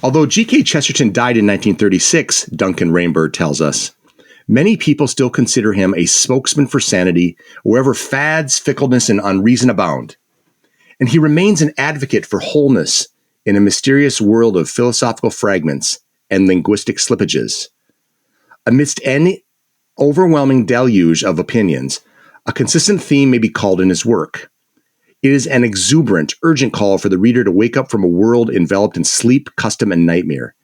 Although GK Chesterton died in 1936, Duncan Reyburn tells us, many people still consider him a spokesman for sanity wherever fads, fickleness, and unreason abound. And he remains an advocate for wholeness in a mysterious world of philosophical fragments and linguistic slippages. Amidst any overwhelming deluge of opinions, a consistent theme may be called in his work. It is an exuberant, urgent call for the reader to wake up from a world enveloped in sleep, custom, and nightmare.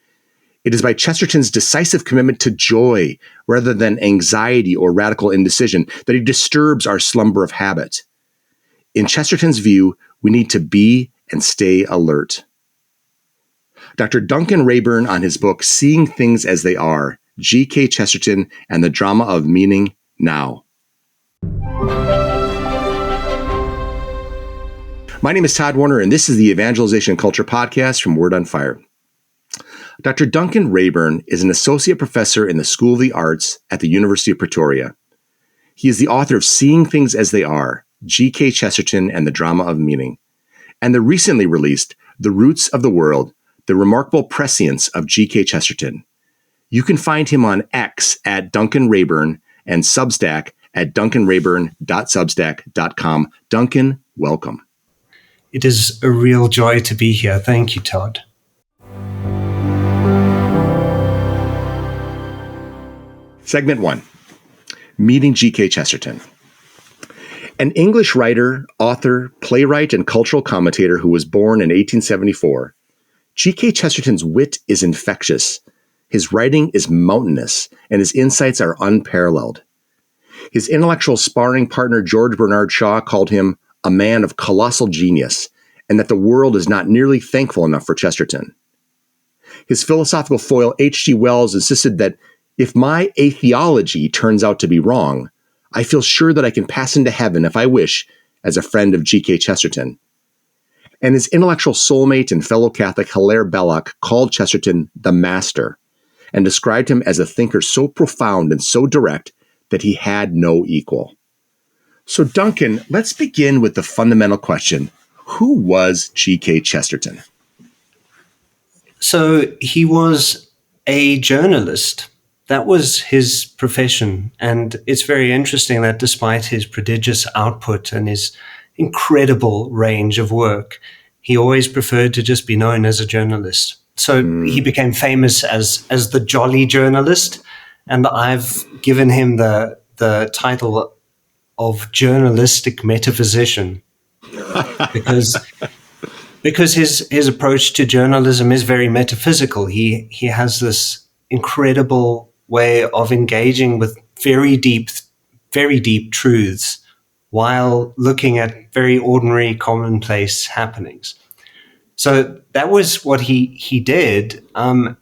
It is by Chesterton's decisive commitment to joy rather than anxiety or radical indecision that he disturbs our slumber of habit. In Chesterton's view, we need to be and stay alert. Dr. Duncan Reyburn, on his book, Seeing Things as They Are, GK Chesterton and the Drama of Meaning Now. My name is Tod Worner, and this is the Evangelization Culture Podcast from Word on Fire. Dr. Duncan Reyburn is an associate professor in the School of the Arts at the University of Pretoria. He is the author of Seeing Things as They Are, GK Chesterton and the Drama of Meaning, and the recently released The Roots of the World, The Remarkable Prescience of GK Chesterton. You can find him on X at Duncan Reyburn and Substack at duncanreyburn.substack.com. Duncan, welcome. It is a real joy to be here. Thank you, Tod. Segment 1, Meeting GK Chesterton. An English writer, author, playwright, and cultural commentator who was born in 1874, GK Chesterton's wit is infectious, his writing is mountainous, and his insights are unparalleled. His intellectual sparring partner George Bernard Shaw called him a man of colossal genius, and that the world is not nearly thankful enough for Chesterton. His philosophical foil H.G. Wells insisted that if my atheology turns out to be wrong, I feel sure that I can pass into heaven if I wish as a friend of G.K. Chesterton. And his intellectual soulmate and fellow Catholic Hilaire Belloc called Chesterton the master and described him as a thinker so profound and so direct that he had no equal. So Duncan, let's begin with the fundamental question. Who was G.K. Chesterton? So he was a journalist. That was his profession. And it's very interesting that despite his prodigious output and his incredible range of work, he always preferred to just be known as a journalist. So he became famous as the jolly journalist. And I've given him the title of journalistic metaphysician because his approach to journalism is very metaphysical. He has this incredible way of engaging with very deep truths while looking at very ordinary, commonplace happenings. So that was what he did.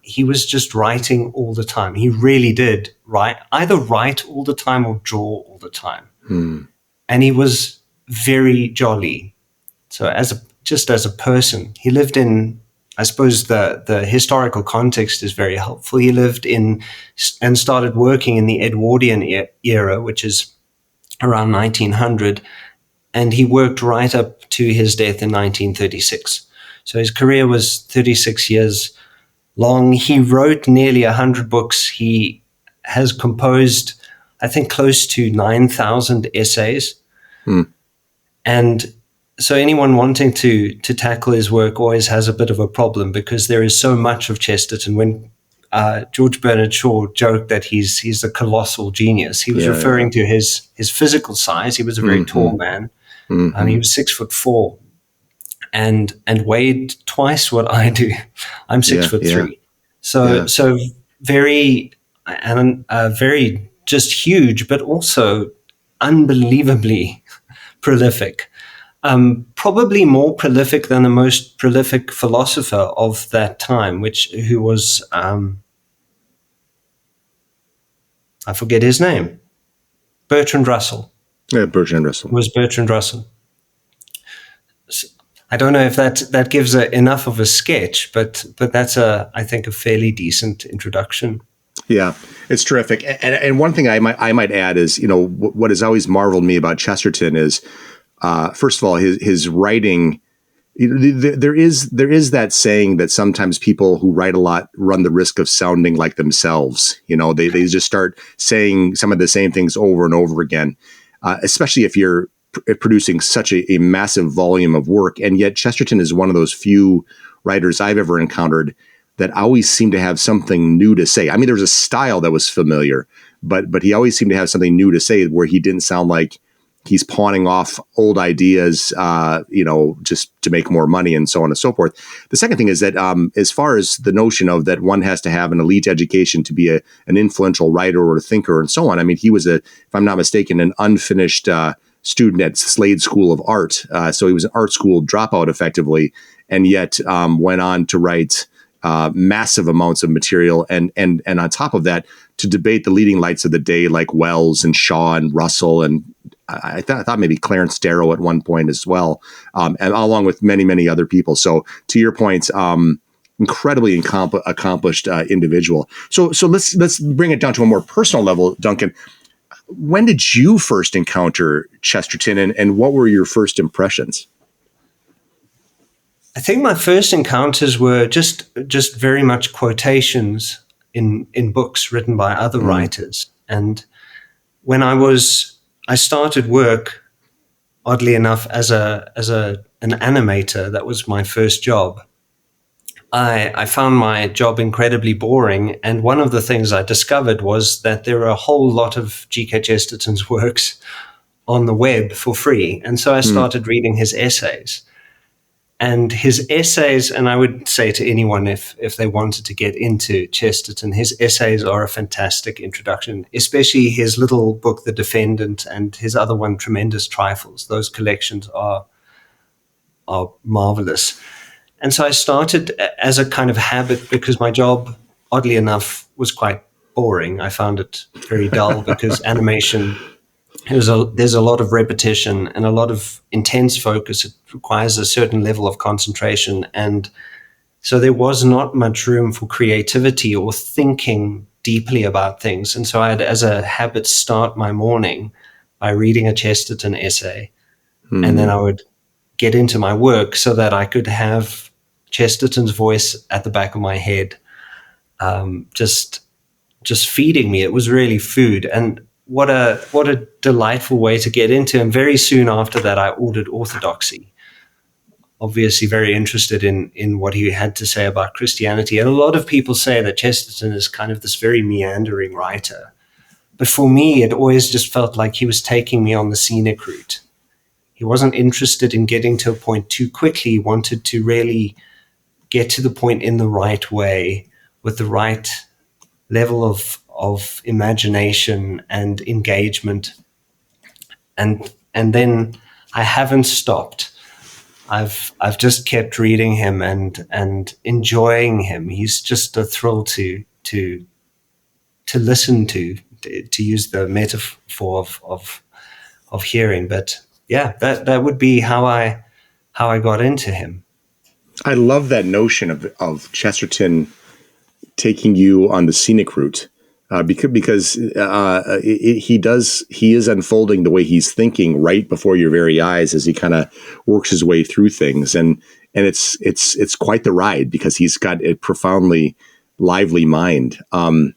He was just writing all the time. He really did either write all the time or draw all the time. And he was very jolly. So as a person, he lived in, I suppose the historical context is very helpful. He lived in and started working in the Edwardian era, which is around 1900, and he worked right up to his death in 1936. So his career was 36 years long. He wrote nearly 100 books. He has composed, I think, close to 9,000 essays. And so anyone wanting to tackle his work always has a bit of a problem because there is so much of Chesterton. When George Bernard Shaw joked that he's a colossal genius, he was referring to his physical size. He was a very tall man. He was 6'4" and weighed twice what I do. I'm 6'3". So very just huge, but also unbelievably prolific. Probably more prolific than the most prolific philosopher of that time, who was I forget his name. Bertrand Russell. Yeah, Bertrand Russell. Was Bertrand Russell. So, I don't know if that gives enough of a sketch, but that's I think a fairly decent introduction. Yeah, it's terrific. And one thing I might add is, what has always marveled me about Chesterton is, first of all, his writing There is that saying that sometimes people who write a lot run the risk of sounding like themselves. They just start saying some of the same things over and over again, especially if you're producing such a massive volume of work. And yet Chesterton is one of those few writers I've ever encountered that always seemed to have something new to say. I mean, there was a style that was familiar, but he always seemed to have something new to say where he didn't sound like he's pawning off old ideas, just to make more money and so on and so forth. The second thing is that as far as the notion of that one has to have an elite education to be an influential writer or a thinker and so on. I mean, he was, if I'm not mistaken, an unfinished student at Slade School of Art. So he was an art school dropout effectively, and yet went on to write massive amounts of material. And on top of that, to debate the leading lights of the day like Wells and Shaw and Russell, and I thought maybe Clarence Darrow at one point as well, and along with many, many other people. So to your point, incredibly accomplished individual. So let's bring it down to a more personal level, Duncan. When did you first encounter Chesterton, and what were your first impressions? I think my first encounters were just very much quotations in books written by other writers. And when I started work, oddly enough, as an animator. That was my first job. I found my job incredibly boring, and one of the things I discovered was that there are a whole lot of GK Chesterton's works on the web for free. And so I started reading his essays. And his essays, and I would say to anyone if they wanted to get into Chesterton, his essays are a fantastic introduction, especially his little book, The Defendant, and his other one, Tremendous Trifles. Those collections are marvelous. And so I started as a kind of habit because my job, oddly enough, was quite boring. I found it very dull because animation, there's a lot of repetition and a lot of intense focus. It requires a certain level of concentration. And so there was not much room for creativity or thinking deeply about things. And so I'd, as a habit, start my morning by reading a Chesterton essay. And then I would get into my work so that I could have Chesterton's voice at the back of my head, just feeding me. It was really food. And what a delightful way to get into. And very soon after that, I ordered orthodoxy, obviously very interested in what he had to say about Christianity. And a lot of people say that Chesterton is kind of this very meandering writer. But for me, it always just felt like he was taking me on the scenic route. He wasn't interested in getting to a point too quickly. He wanted to really get to the point in the right way, with the right level of imagination and engagement. And then I haven't stopped. I've just kept reading him and enjoying him. He's just a thrill to listen to use the metaphor of hearing. But yeah, that would be how I got into him. I love that notion of Chesterton taking you on the scenic route, because he is unfolding the way he's thinking right before your very eyes as he kind of works his way through things, and it's quite the ride because he's got a profoundly lively mind. I'm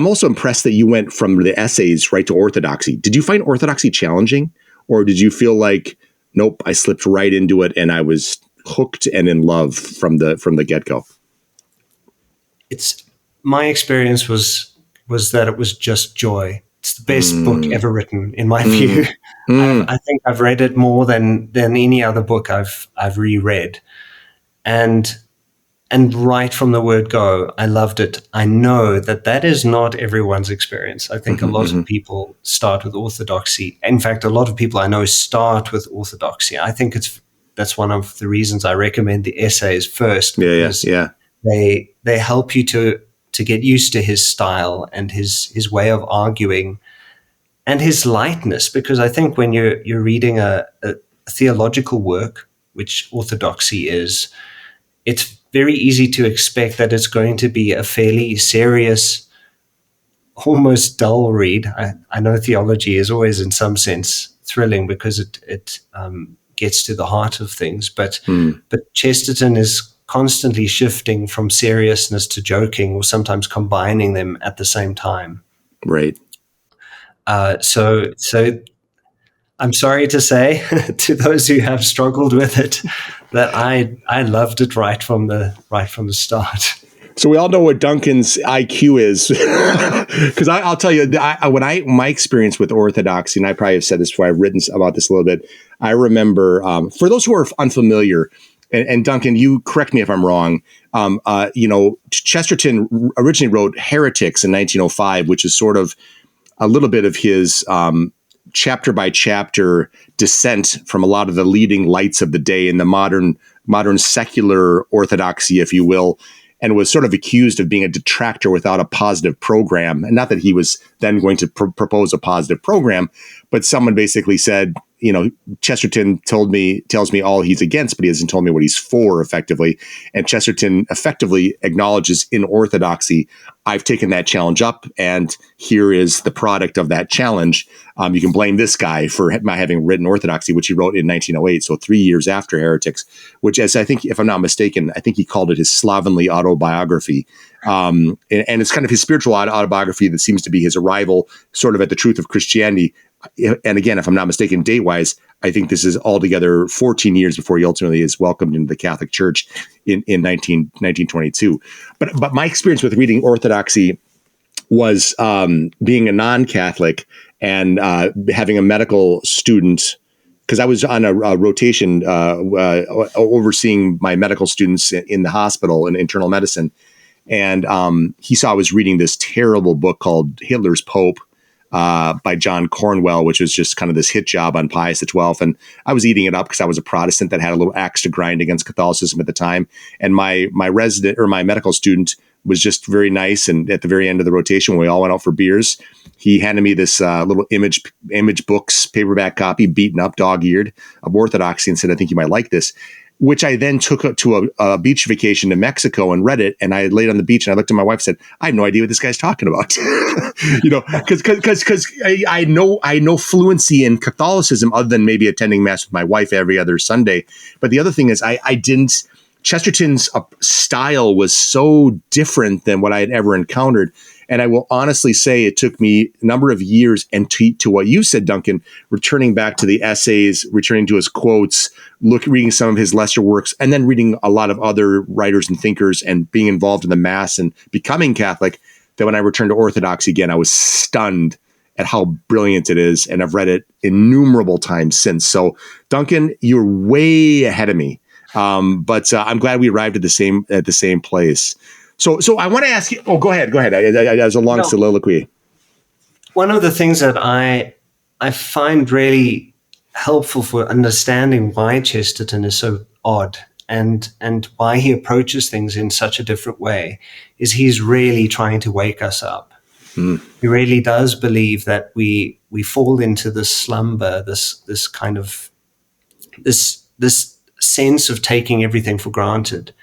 also impressed that you went from the essays right to orthodoxy. Did you find orthodoxy challenging, or did you feel like, nope, I slipped right into it and I was hooked and in love from the get-go? My experience was that it was just joy. It's the best book ever written, in my view. I think I've read it more than any other book I've reread, and right from the word go, I loved it. I know that is not everyone's experience. I think a lot of people start with orthodoxy. In fact, a lot of people I know start with orthodoxy. I think that's one of the reasons I recommend the essays first. Yeah. They help you to get used to his style and his way of arguing and his lightness. Because I think when you're reading a theological work, which orthodoxy is, it's very easy to expect that it's going to be a fairly serious, almost dull read. I know theology is always in some sense thrilling because it gets to the heart of things. But Chesterton is constantly shifting from seriousness to joking, or sometimes combining them at the same time. Right. So I'm sorry to say to those who have struggled with it that I loved it right from the start. So we all know what Duncan's IQ is, because I'll tell you, my experience with orthodoxy, and I probably have said this before, I've written about this a little bit. I remember, for those who are unfamiliar, and Duncan, you correct me if I'm wrong. Chesterton originally wrote Heretics in 1905, which is sort of a little bit of his chapter by chapter dissent from a lot of the leading lights of the day in the modern secular orthodoxy, if you will, and was sort of accused of being a detractor without a positive program. And not that he was then going to propose a positive program, but someone basically said, Chesterton tells me all he's against, but he hasn't told me what he's for, effectively. And Chesterton effectively acknowledges in orthodoxy, I've taken that challenge up, and here is the product of that challenge. You can blame this guy for my having written Orthodoxy, which he wrote in 1908, so 3 years after Heretics, which, as I think, if I'm not mistaken, I think he called it his slovenly autobiography. And it's kind of his spiritual autobiography that seems to be his arrival sort of at the truth of Christianity. And again, if I'm not mistaken, date-wise, I think this is altogether 14 years before he ultimately is welcomed into the Catholic Church in 1922. But my experience with reading Orthodoxy was being a non-Catholic and having a medical student, because I was on a rotation overseeing my medical students in the hospital in internal medicine. And he saw I was reading this terrible book called Hitler's Pope, by John Cornwell, which was just kind of this hit job on Pius XII. And I was eating it up because I was a Protestant that had a little axe to grind against Catholicism at the time. And my resident or my medical student was just very nice. And at the very end of the rotation, when we all went out for beers, he handed me this little image books, paperback copy, beaten up, dog-eared, of Orthodoxy, and said, I think you might like this, which I then took to a beach vacation to Mexico and read it. And I laid on the beach and I looked at my wife and said, I have no idea what this guy's talking about. Because I know fluency in Catholicism other than maybe attending Mass with my wife every other Sunday. But the other thing is Chesterton's style was so different than what I had ever encountered. And I will honestly say it took me a number of years, and to what you said, Duncan, returning back to the essays, returning to his quotes, reading some of his lesser works, and then reading a lot of other writers and thinkers and being involved in the Mass and becoming Catholic, that when I returned to Orthodoxy again, I was stunned at how brilliant it is. And I've read it innumerable times since. So, Duncan, you're way ahead of me. But I'm glad we arrived at the same place. So I want to ask you. Oh, go ahead. As a long soliloquy. One of the things that I find really helpful for understanding why Chesterton is so odd and why he approaches things in such a different way is he's really trying to wake us up. He really does believe that we fall into this slumber, this kind of this sense of taking everything for granted.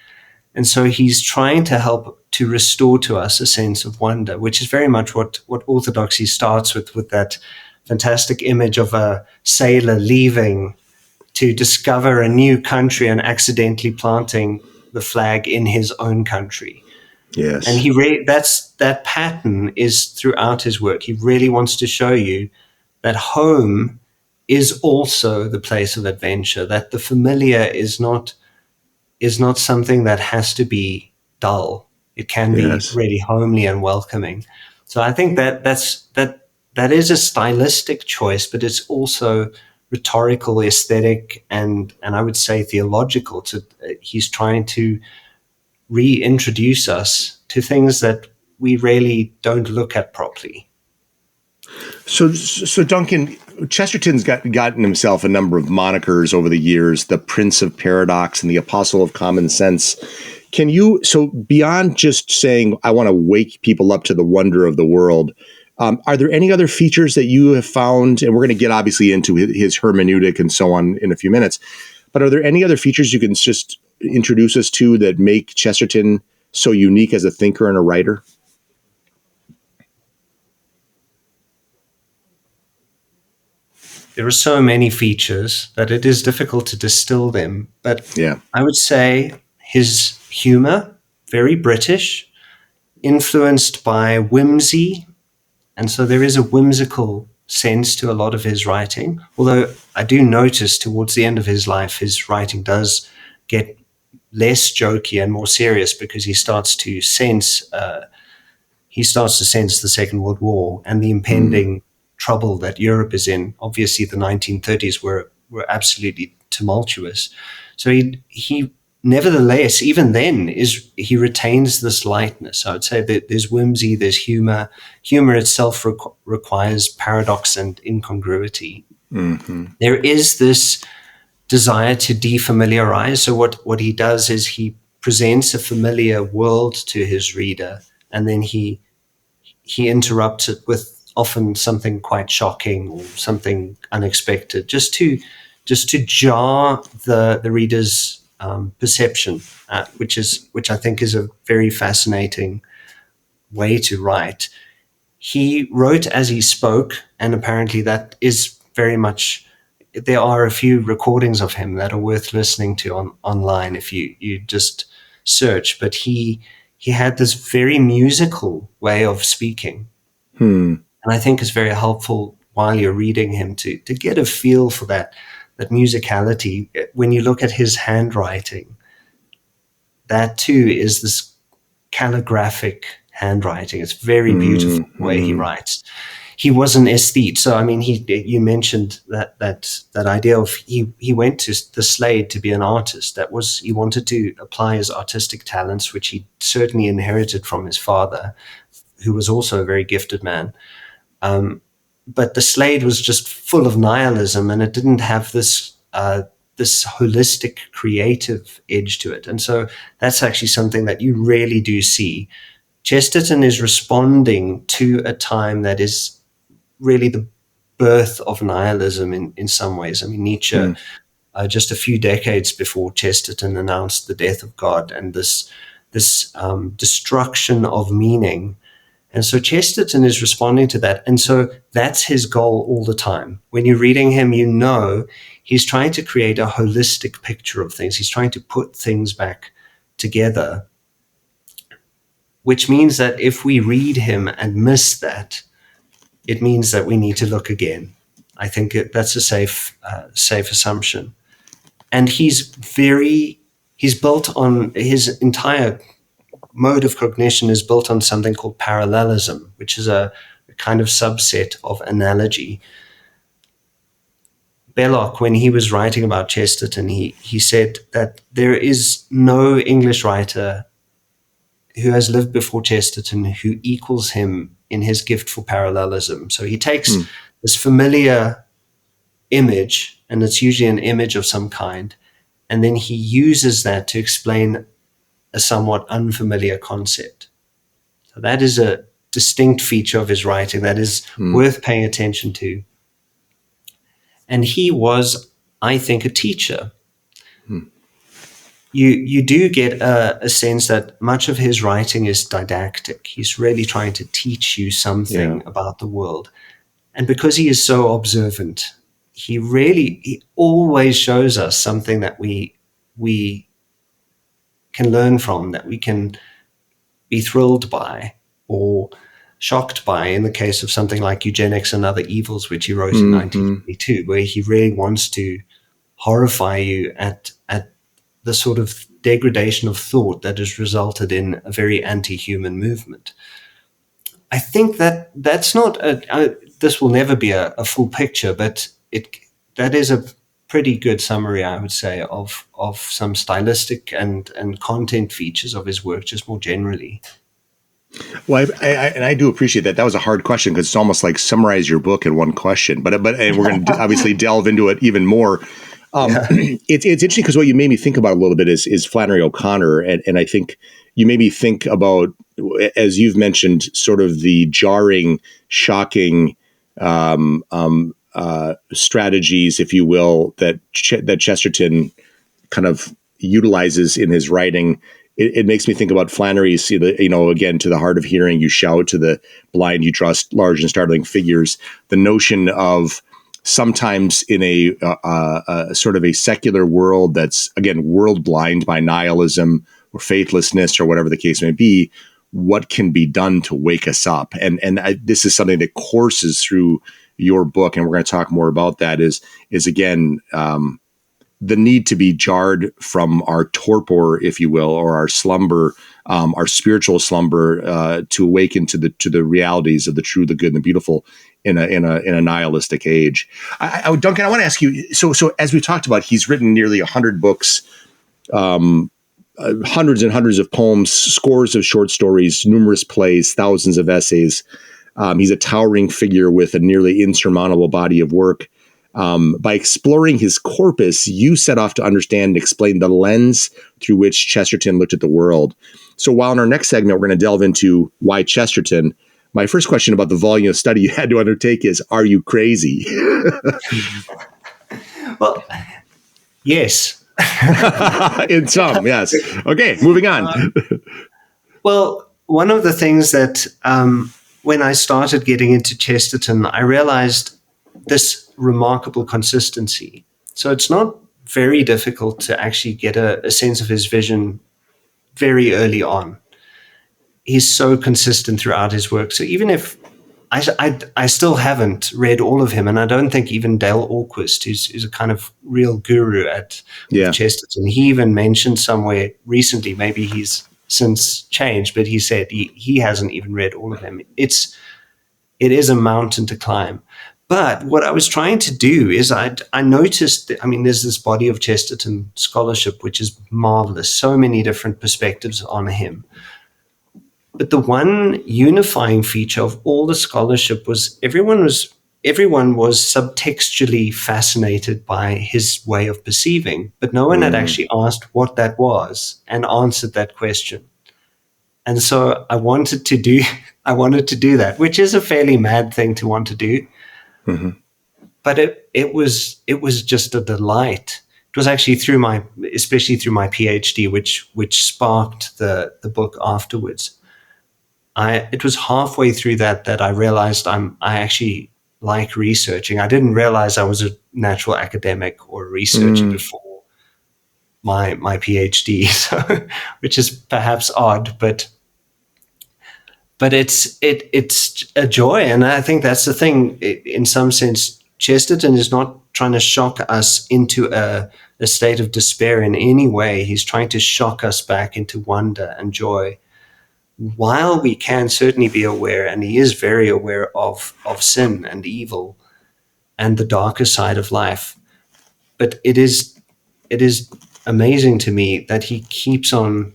And so he's trying to help to restore to us a sense of wonder, which is very much what Orthodoxy starts with that fantastic image of a sailor leaving to discover a new country and accidentally planting the flag in his own country. Yes. And that pattern is throughout his work. He really wants to show you that home is also the place of adventure, that the familiar is not something that has to be dull. It can be really homely and welcoming. So I think that is a stylistic choice, but it's also rhetorical, aesthetic, and I would say theological. He's trying to reintroduce us to things that we really don't look at properly. So Duncan, Chesterton's gotten himself a number of monikers over the years, the Prince of Paradox and the Apostle of Common Sense. So beyond just saying, I want to wake people up to the wonder of the world, are there any other features that you have found, and we're going to get obviously into his hermeneutic and so on in a few minutes, but are there any other features you can just introduce us to that make Chesterton so unique as a thinker and a writer? there are so many features that it is difficult to distill them. But I would say his humor, very British, influenced by whimsy. And so there is a whimsical sense to a lot of his writing. Although I do notice towards the end of his life, his writing does get less jokey and more serious, because he starts to sense the Second World War and the impending trouble that Europe is in. Obviously, the 1930s were absolutely tumultuous. So he nevertheless, even then, he retains this lightness. I would say that there's whimsy, there's humor. Humor itself requires paradox and incongruity. Mm-hmm. There is this desire to defamiliarize. So what he does is he presents a familiar world to his reader, and then he interrupts it with often something quite shocking or something unexpected, just to jar the reader's perception, which I think is a very fascinating way to write. He wrote as he spoke, and apparently that is very much. There are a few recordings of him that are worth listening to online if you just search. But he had this very musical way of speaking, and I think it's very helpful while you're reading him to get a feel for that musicality. When you look at his handwriting, that too is this calligraphic handwriting. It's very beautiful the way he writes. He was an aesthete. So, I mean, you mentioned that idea of he went to the Slade to be an artist. He wanted to apply his artistic talents, which he certainly inherited from his father, who was also a very gifted man. But the Slade was just full of nihilism, and it didn't have this holistic creative edge to it. And so that's actually something that you really do see. Chesterton is responding to a time that is really the birth of nihilism in some ways. I mean, Nietzsche, just a few decades before Chesterton announced the death of God and this destruction of meaning. And so Chesterton is responding to that. And so that's his goal all the time. When you're reading him, you know he's trying to create a holistic picture of things. He's trying to put things back together, which means that if we read him and miss that, it means that we need to look again. I think that's a safe assumption. And he's built on his entire mode of cognition is built on something called parallelism, which is a kind of subset of analogy. Belloc, when he was writing about Chesterton, he said that there is no English writer who has lived before Chesterton who equals him in his gift for parallelism. So he takes this familiar image, and it's usually an image of some kind, and then he uses that to explain a somewhat unfamiliar concept. So that is a distinct feature of his writing that is worth paying attention to. And he was, I think, a teacher. You do get a sense that much of his writing is didactic. He's really trying to teach you something about the world. And because he is so observant, he always shows us something that we can learn from, that we can be thrilled by or shocked by, in the case of something like Eugenics and Other Evils, which he wrote in 1952, where he really wants to horrify you at the sort of degradation of thought that has resulted in a very anti-human movement. I think that's not this will never be a full picture, but that is a pretty good summary, I would say, of some stylistic and content features of his work, just more generally. Well, I do appreciate that. That was a hard question, because it's almost like summarize your book in one question. But and we're going to obviously delve into it even more. It's interesting, because what you made me think about a little bit is Flannery O'Connor, and I think you made me think about, as you've mentioned, sort of the jarring, shocking strategies, if you will, that Chesterton kind of utilizes in his writing. It makes me think about Flannery's, again, to the hard of hearing, you shout, to the blind, you draw large and startling figures. The notion of sometimes in a sort of a secular world that's, again, world blind by nihilism or faithlessness or whatever the case may be, what can be done to wake us up? And this is something that courses through your book, and we're going to talk more about that, is again, the need to be jarred from our torpor, if you will, or our slumber, our spiritual slumber, to awaken to the realities of the true, the good, and the beautiful in a nihilistic age. Duncan, I want to ask you. So as we talked about, he's written nearly 100 books, hundreds and hundreds of poems, scores of short stories, numerous plays, thousands of essays. He's a towering figure with a nearly insurmountable body of work. By exploring his corpus, you set off to understand and explain the lens through which Chesterton looked at the world. So while in our next segment, we're going to delve into why Chesterton, my first question about the volume of study you had to undertake is, are you crazy? Well, yes. In some, yes. Okay, moving on. Well, one of the things that when I started getting into Chesterton, I realized this remarkable consistency. So it's not very difficult to actually get a sense of his vision very early on. He's so consistent throughout his work. So even if I still haven't read all of him, and I don't think even Dale Orquist, who's a kind of real guru at Chesterton, he even mentioned somewhere recently, maybe he's since changed, but he said he hasn't even read all of them. It is a mountain to climb. But what I was trying to do is I noticed that, there's this body of Chesterton scholarship, which is marvelous, so many different perspectives on him. But the one unifying feature of all the scholarship was everyone was subtextually fascinated by his way of perceiving, but no one had actually asked what that was and answered that question. And so I wanted to do that, which is a fairly mad thing to want to do. Mm-hmm. But it was just a delight. It was actually especially through my PhD, which sparked the book afterwards. It was halfway through that I realized I actually like researching. I didn't realize I was a natural academic or a researcher before my PhD, so, which is perhaps odd, but it's a joy, and I think that's the thing. In some sense, Chesterton is not trying to shock us into a state of despair in any way. He's trying to shock us back into wonder and joy, while we can certainly be aware, and he is very aware of sin and evil and the darker side of life. But it is amazing to me that he keeps on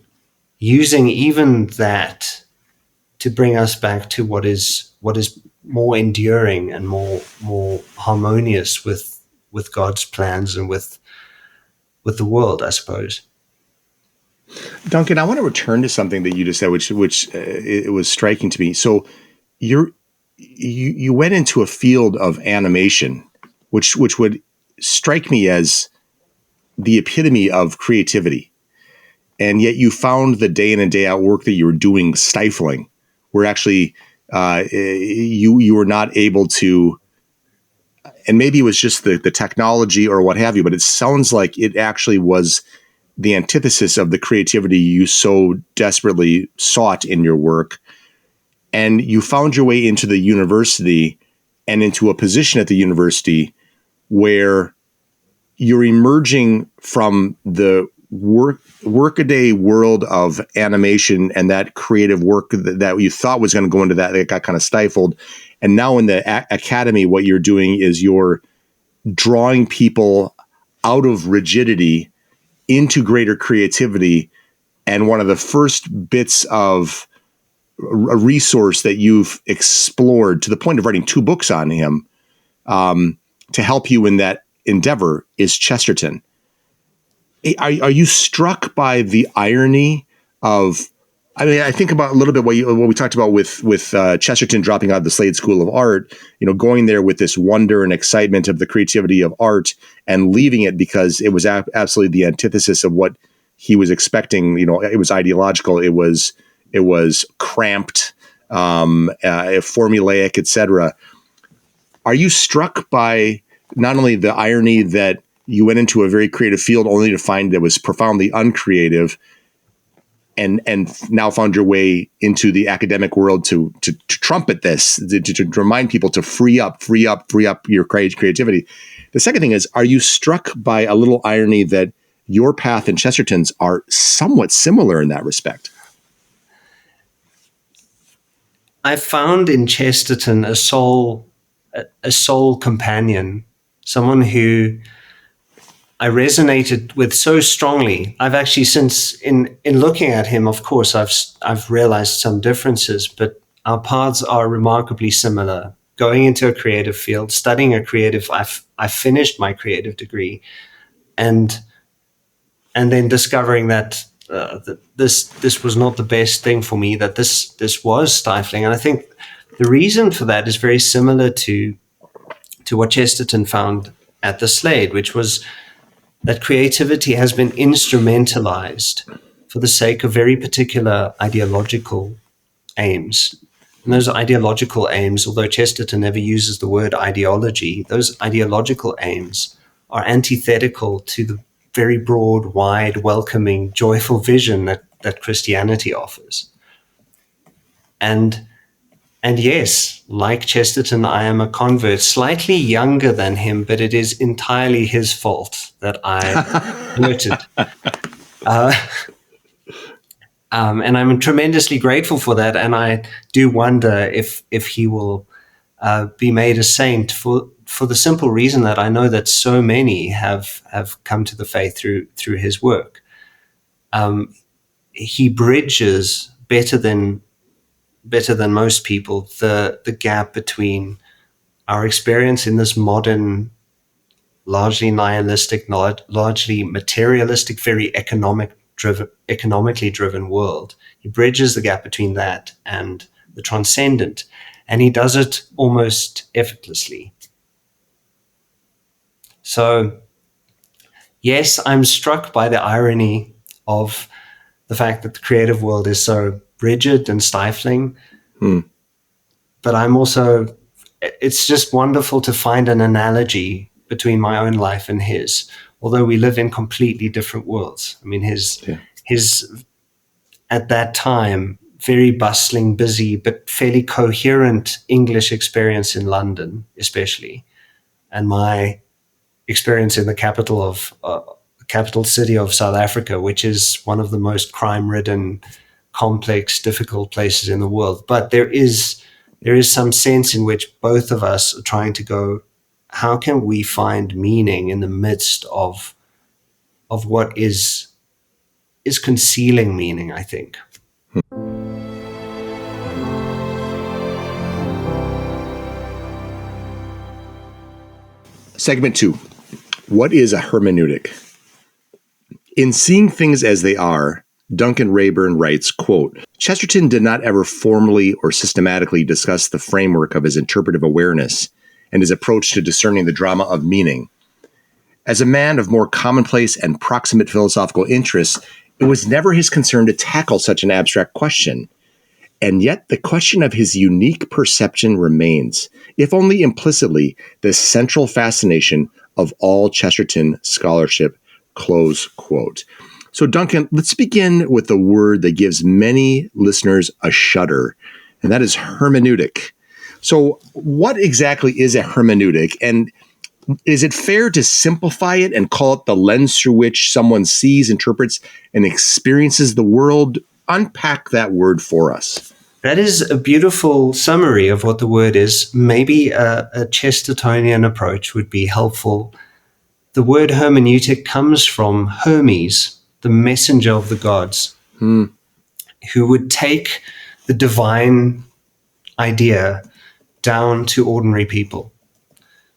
using even that to bring us back to what is more enduring and more harmonious with God's plans and with the world, I suppose. Duncan, I want to return to something that you just said, which it was striking to me. So you went into a field of animation, which would strike me as the epitome of creativity, and yet you found the day in and day out work that you were doing stifling, where actually you were not able to. And maybe it was just the technology or what have you, but it sounds like it actually was the antithesis of the creativity you so desperately sought in your work. And you found your way into the university and into a position at the university where you're emerging from the workaday world of animation and that creative work that you thought was going to go into that got kind of stifled. And now in the academy, what you're doing is you're drawing people out of rigidity into greater creativity. And one of the first bits of a resource that you've explored to the point of writing 2 books on him to help you in that endeavor is Chesterton. Are you struck by the irony of, I think about a little bit what we talked about with Chesterton dropping out of the Slade School of Art, going there with this wonder and excitement of the creativity of art and leaving it because it was absolutely the antithesis of what he was expecting. It was ideological. It was cramped, formulaic, etc. Are you struck by not only the irony that you went into a very creative field only to find that was profoundly uncreative, and now found your way into the academic world to trumpet this, to remind people to free up your creativity. The second thing is, are you struck by a little irony that your path and Chesterton's are somewhat similar in that respect? I found in Chesterton a soul companion, someone who I resonated with so strongly. I've actually since in looking at him, of course, I've realized some differences, but our paths are remarkably similar. Going into a creative field, studying I finished my creative degree, and then discovering that this was not the best thing for me, that this was stifling. And I think the reason for that is very similar to what Chesterton found at the Slade, which was that creativity has been instrumentalized for the sake of very particular ideological aims. And those ideological aims, although Chesterton never uses the word ideology, those ideological aims are antithetical to the very broad, wide, welcoming, joyful vision that Christianity offers. And yes, like Chesterton, I am a convert, slightly younger than him, but it is entirely his fault that I converted. And I'm tremendously grateful for that. And I do wonder if he will be made a saint for the simple reason that I know that so many have come to the faith through his work. He bridges better than most people the gap between our experience in this modern, largely nihilistic, largely materialistic, very economically driven world. He bridges the gap between that and the transcendent, and he does it almost effortlessly. So, yes, I'm struck by the irony of the fact that the creative world is so rigid and stifling. But I'm also, it's just wonderful to find an analogy between my own life and his, although we live in completely different worlds. I mean, his at that time, very bustling, busy, but fairly coherent English experience in London, especially, and my experience in the capital city of South Africa, which is one of the most crime-ridden, complex, difficult places in the world. But there is some sense in which both of us are trying to go, how can we find meaning in the midst of what is concealing meaning, I think. Segment 2. What is a hermeneutic? In Seeing Things as They Are, Duncan Reyburn writes, quote, Chesterton did not ever formally or systematically discuss the framework of his interpretive awareness and his approach to discerning the drama of meaning. As a man of more commonplace and proximate philosophical interests, it was never his concern to tackle such an abstract question. And yet the question of his unique perception remains, if only implicitly, the central fascination of all Chesterton scholarship, close quote. So Duncan, let's begin with the word that gives many listeners a shudder, and that is hermeneutic. So what exactly is a hermeneutic, and is it fair to simplify it and call it the lens through which someone sees, interprets, and experiences the world? Unpack that word for us. That is a beautiful summary of what the word is. Maybe a Chestertonian approach would be helpful. The word hermeneutic comes from Hermes, the messenger of the gods, who would take the divine idea down to ordinary people.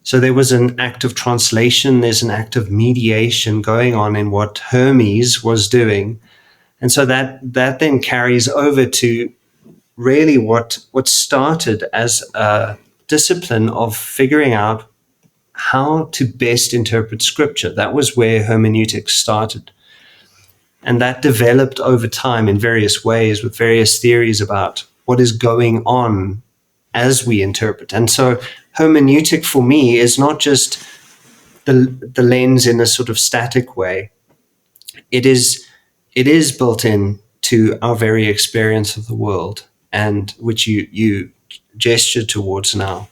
So there was an act of translation, there's an act of mediation going on in what Hermes was doing. And so that then carries over to really what started as a discipline of figuring out how to best interpret scripture. That was where hermeneutics started. And that developed over time in various ways with various theories about what is going on as we interpret. And so hermeneutic for me is not just the lens in a sort of static way. It is built in to our very experience of the world, and which you gesture towards now.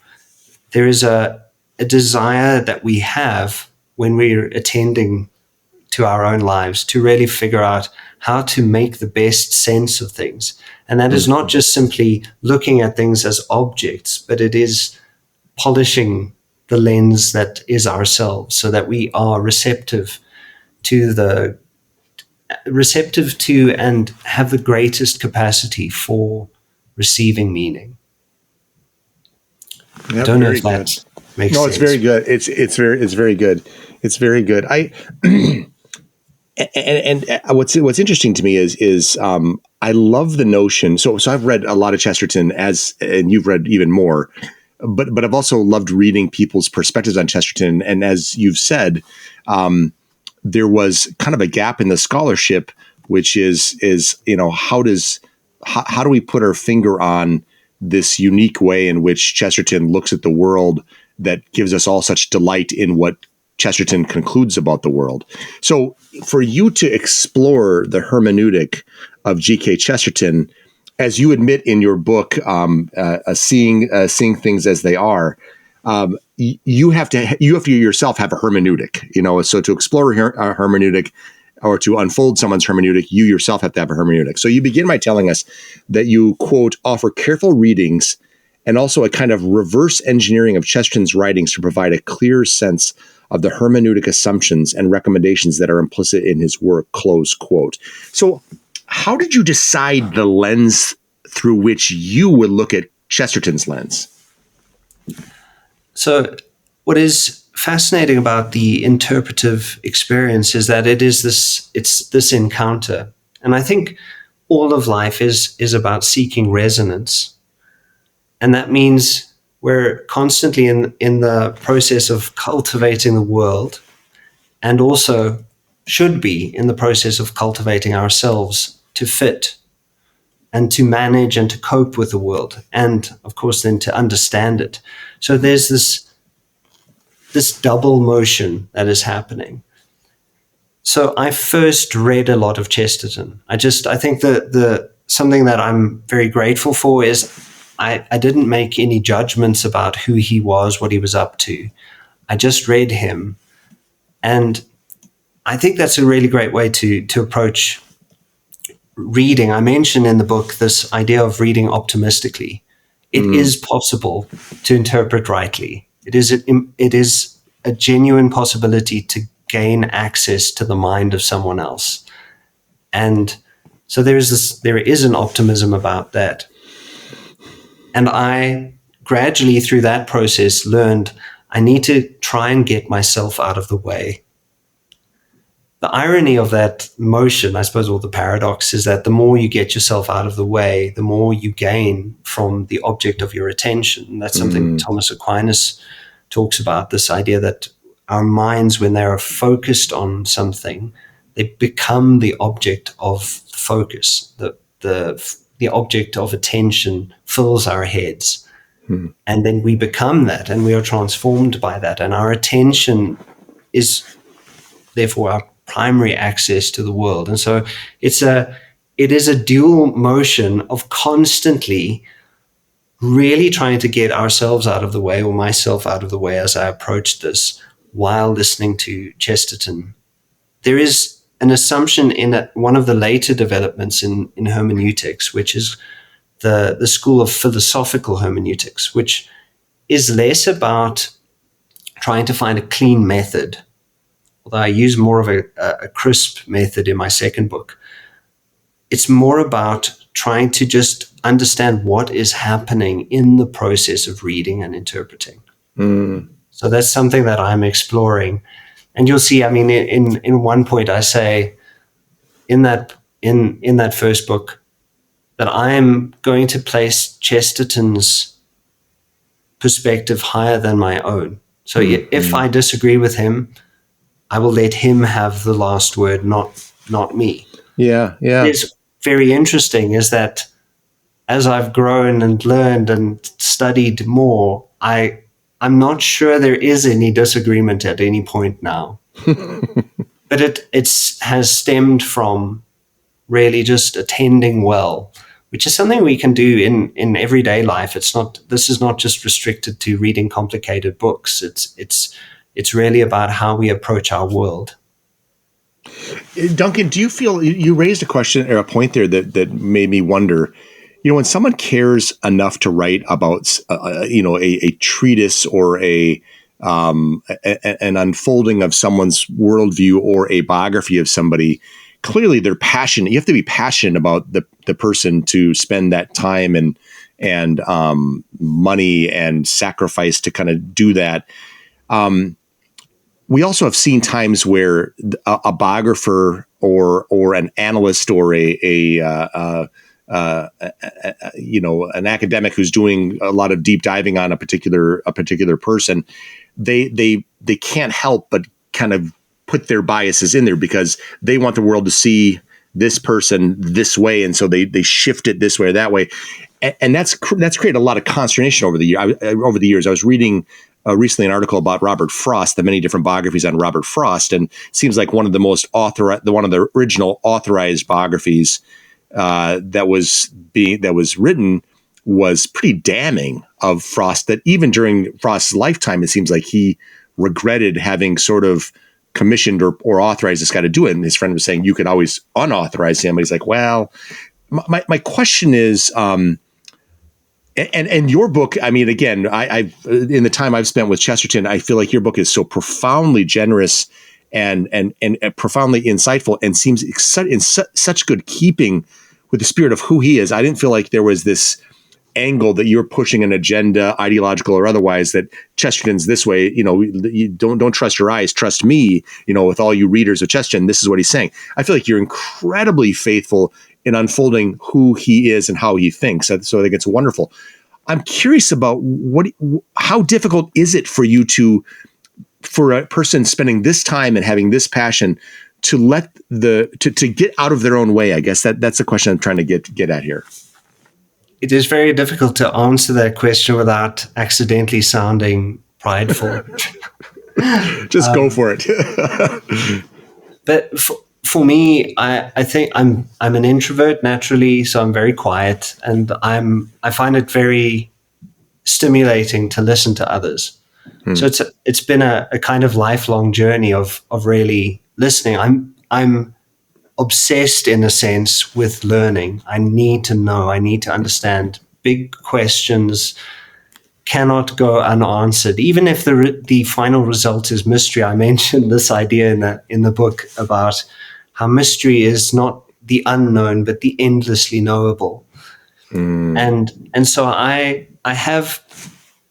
There is a desire that we have when we're attending to our own lives to really figure out how to make the best sense of things. And that is not just simply looking at things as objects, but it is polishing the lens that is ourselves, so that we are receptive to and have the greatest capacity for receiving meaning. Yep, I don't know if that makes sense. No, it's very good. It's very good. It's very good. And what's interesting to me is I love the notion. So I've read a lot of Chesterton, and you've read even more, but I've also loved reading people's perspectives on Chesterton. And as you've said, there was kind of a gap in the scholarship, which is how do we put our finger on this unique way in which Chesterton looks at the world that gives us all such delight in what Chesterton concludes about the world. So for you to explore the hermeneutic of GK Chesterton, as you admit in your book, seeing things as they are, you have to yourself have a hermeneutic. So to explore a hermeneutic, or to unfold someone's hermeneutic, you yourself have to have a hermeneutic. So you begin by telling us that you, quote, offer careful readings and also a kind of reverse engineering of Chesterton's writings to provide a clear sense of the hermeneutic assumptions and recommendations that are implicit in his work, close quote. So how did you decide the lens through which you would look at Chesterton's lens? So what is fascinating about the interpretive experience is that it's this encounter. And I think all of life is about seeking resonance. And that means we're constantly in the process of cultivating the world, and also should be in the process of cultivating ourselves to fit and to manage and to cope with the world, and of course then to understand it. So there's this double motion that is happening. So I first read a lot of Chesterton. I think the something that I'm very grateful for is I didn't make any judgments about who he was, what he was up to. I just read him. And I think that's a really great way to approach reading. I mentioned in the book this idea of reading optimistically. It is possible to interpret rightly. It is a genuine possibility to gain access to the mind of someone else. And so there is an optimism about that. And I gradually through that process learned I need to try and get myself out of the way. The irony of that motion, I suppose, or the paradox, is that the more you get yourself out of the way, the more you gain from the object of your attention. That's something Thomas Aquinas talks about, this idea that our minds, when they are focused on something, they become the object of focus. The object of attention fills our heads. And then we become that, and we are transformed by that. And our attention is therefore our primary access to the world. And so it is a dual motion of constantly really trying to get ourselves out of the way, or myself out of the way, as I approach this while listening to Chesterton. There is an assumption in one of the later developments in hermeneutics, which is the school of philosophical hermeneutics, which is less about trying to find a clean method, although I use more of a crisp method in my second book. It's more about trying to just understand what is happening in the process of reading and interpreting. So that's something that I'm exploring. And you'll see, I mean, in one point I say in that first book that I'm going to place Chesterton's perspective higher than my own. So if I disagree with him, I will let him have the last word, not me. Yeah. It's very interesting is that as I've grown and learned and studied more, I I'm not sure there is any disagreement at any point now. But it has stemmed from really just attending well, which is something we can do in everyday life. This is not just restricted to reading complicated books. It's really about how we approach our world. Duncan, do you feel you raised a question or a point there that made me wonder, when someone cares enough to write about, a treatise or an unfolding of someone's worldview or a biography of somebody, clearly they're passionate. You have to be passionate about the person to spend that time and money and sacrifice to kind of do that. We also have seen times where a biographer or an analyst or an academic who's doing a lot of deep diving on a particular person, they can't help but kind of put their biases in there because they want the world to see this person this way, and so they shift it this way or that way, and that's created a lot of consternation over the years. I was reading recently an article about Robert Frost, the many different biographies on Robert Frost, and it seems like one of the original authorized biographies that was written was pretty damning of Frost. That even during Frost's lifetime, it seems like he regretted having sort of commissioned or authorized this guy to do it. And his friend was saying, you could always unauthorize him. But he's like, well, my question is, and your book, I mean, again, I've in the time I've spent with Chesterton, I feel like your book is so profoundly generous and profoundly insightful and seems in such good keeping with the spirit of who he is. I didn't feel like there was this angle that you're pushing an agenda, ideological or otherwise, that Chesterton's this way, you don't trust your eyes, trust me, with all you readers of Chesterton, this is what he's saying. I feel like you're incredibly faithful in unfolding who he is and how he thinks. So I think it's wonderful. I'm curious about how difficult is it for you for a person spending this time and having this passion to let to get out of their own way? I guess that's the question I'm trying to get at here. It is very difficult to answer that question without accidentally sounding prideful. Just go for it. But for me, I think I'm an introvert naturally, so I'm very quiet, and I find it very stimulating to listen to others. So it's been a kind of lifelong journey of really listening. I'm obsessed in a sense with learning. I need to know, I need to understand. Big questions cannot go unanswered, even if the final result is mystery. I mentioned this idea in the book about how mystery is not the unknown, but the endlessly knowable. And so I have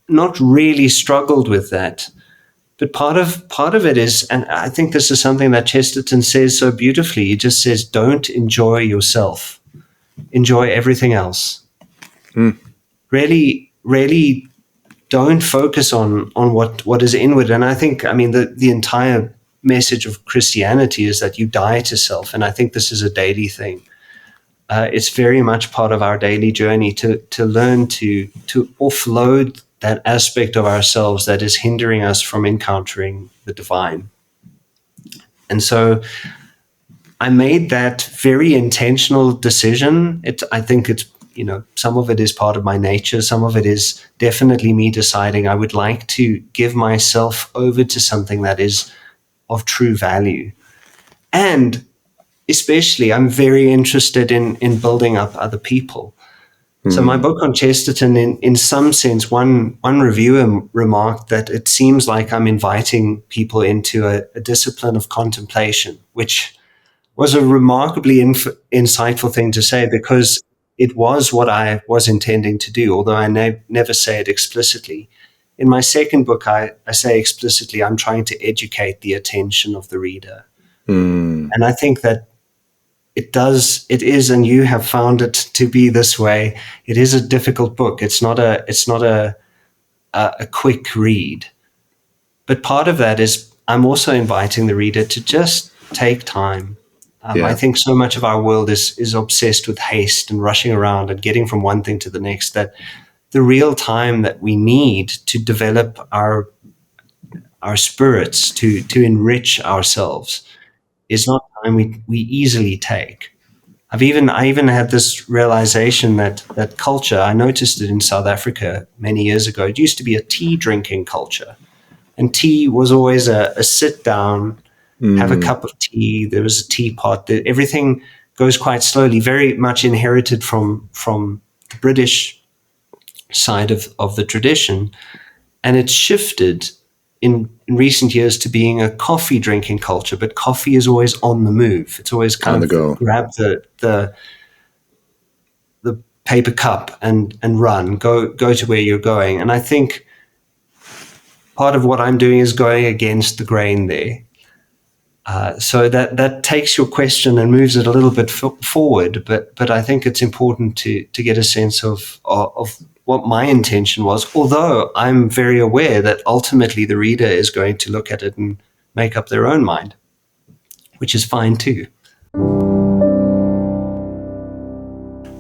not really struggled with that. But part of it is, and I think this is something that Chesterton says so beautifully, he just says, don't enjoy yourself. Enjoy everything else. Really, really don't focus on what is inward. And I think, the entire message of Christianity is that you die to self. And I think this is a daily thing. It's very much part of our daily journey to learn to offload that aspect of ourselves that is hindering us from encountering the divine. And so I made that very intentional decision. I think it's, some of it is part of my nature. Some of it is definitely me deciding I would like to give myself over to something that is of true value. And especially, I'm very interested in building up other people. So my book on Chesterton, in some sense, one reviewer remarked that it seems like I'm inviting people into a discipline of contemplation, which was a remarkably insightful thing to say, because it was what I was intending to do, although I never say it explicitly. In my second book, I say explicitly, I'm trying to educate the attention of the reader. And I think that it is, and you have found it to be this way. It is a difficult book. It's not a quick read. But part of that is I'm also inviting the reader to just take time. I think so much of our world is obsessed with haste and rushing around and getting from one thing to the next, that the real time that we need to develop our spirits, to enrich ourselves, is not time we easily take. I even had this realization that culture, I noticed it in South Africa many years ago. It used to be a tea drinking culture, and tea was always a sit down, have a cup of tea. There was a teapot. Everything goes quite slowly, very much inherited from the British side of the tradition. And it's shifted in recent years to being a coffee drinking culture, but coffee is always on the move. It's always kind of go. Grab the paper cup and run, go to where you're going. And I think part of what I'm doing is going against the grain there. So that takes your question and moves it a little bit forward, but I think it's important to get a sense of what my intention was, although I'm very aware that ultimately the reader is going to look at it and make up their own mind, which is fine too.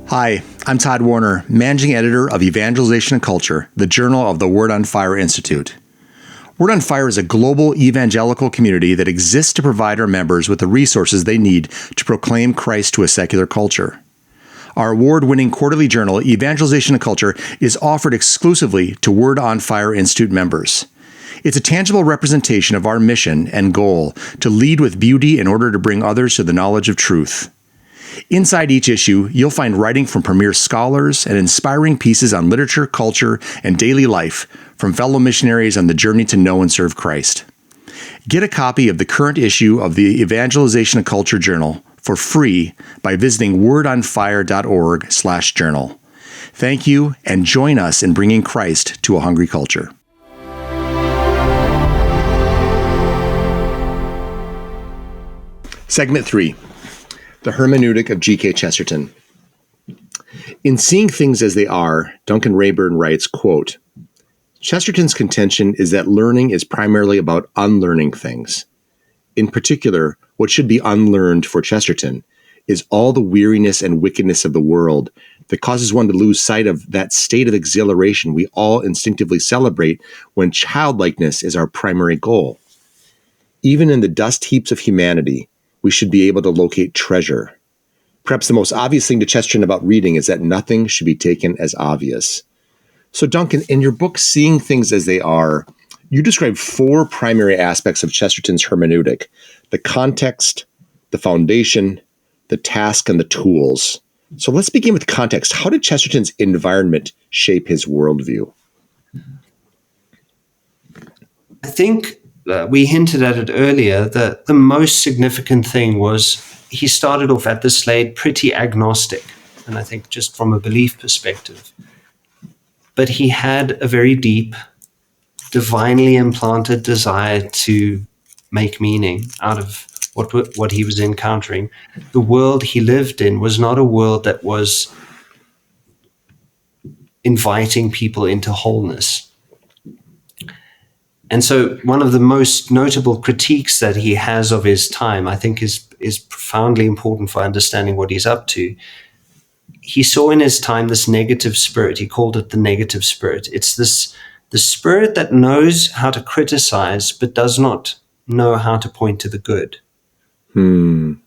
Hi, I'm Tod Worner, Managing Editor of Evangelization Culture, the journal of the Word on Fire Institute. Word on Fire is a global evangelical community that exists to provide our members with the resources they need to proclaim Christ to a secular culture. Our award-winning quarterly journal, Evangelization Culture, is offered exclusively to Word on Fire Institute members. It's a tangible representation of our mission and goal to lead with beauty in order to bring others to the knowledge of truth. Inside each issue, you'll find writing from premier scholars and inspiring pieces on literature, culture, and daily life from fellow missionaries on the journey to know and serve Christ. Get a copy of the current issue of the Evangelization Culture Journal for free by visiting wordonfire.org/journal. Thank you, and join us in bringing Christ to a hungry culture. Segment 3. The hermeneutic of GK Chesterton. In Seeing Things as They Are, Duncan Reyburn writes, quote, Chesterton's contention is that learning is primarily about unlearning things. In particular, what should be unlearned for Chesterton is all the weariness and wickedness of the world that causes one to lose sight of that state of exhilaration we all instinctively celebrate when childlikeness is our primary goal. Even in the dust heaps of humanity, we should be able to locate treasure. Perhaps the most obvious thing to Chesterton about reading is that nothing should be taken as obvious. So, Duncan, in your book, Seeing Things as They Are, you describe 4 primary aspects of Chesterton's hermeneutic: the context, the foundation, the task, and the tools. So let's begin with context. How did Chesterton's environment shape his worldview? I think we hinted at it earlier, that the most significant thing was he started off at the Slade pretty agnostic, and I think just from a belief perspective. But he had a very deep, divinely implanted desire to make meaning out of what he was encountering. The world he lived in was not a world that was inviting people into wholeness. And so one of the most notable critiques that he has of his time, I think is profoundly important for understanding what he's up to. He saw in his time this negative spirit. He called it the negative spirit. It's the spirit that knows how to criticize, but does not know how to point to the good. And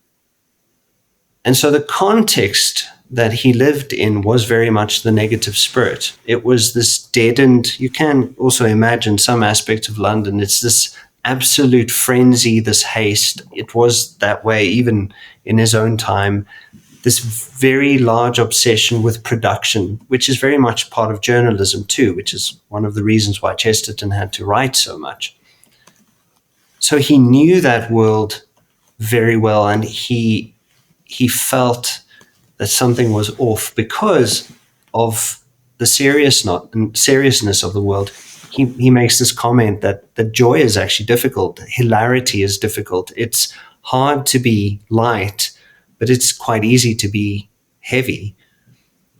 so the context that he lived in was very much the negative spirit. It was this deadened, you can also imagine some aspects of London, it's this absolute frenzy, this haste. It was that way even in his own time. This very large obsession with production, which is very much part of journalism too, which is one of the reasons why Chesterton had to write so much. So he knew that world very well, and he felt that something was off because of the seriousness of the world. He makes this comment that the joy is actually difficult. Hilarity is difficult. It's hard to be light, but it's quite easy to be heavy.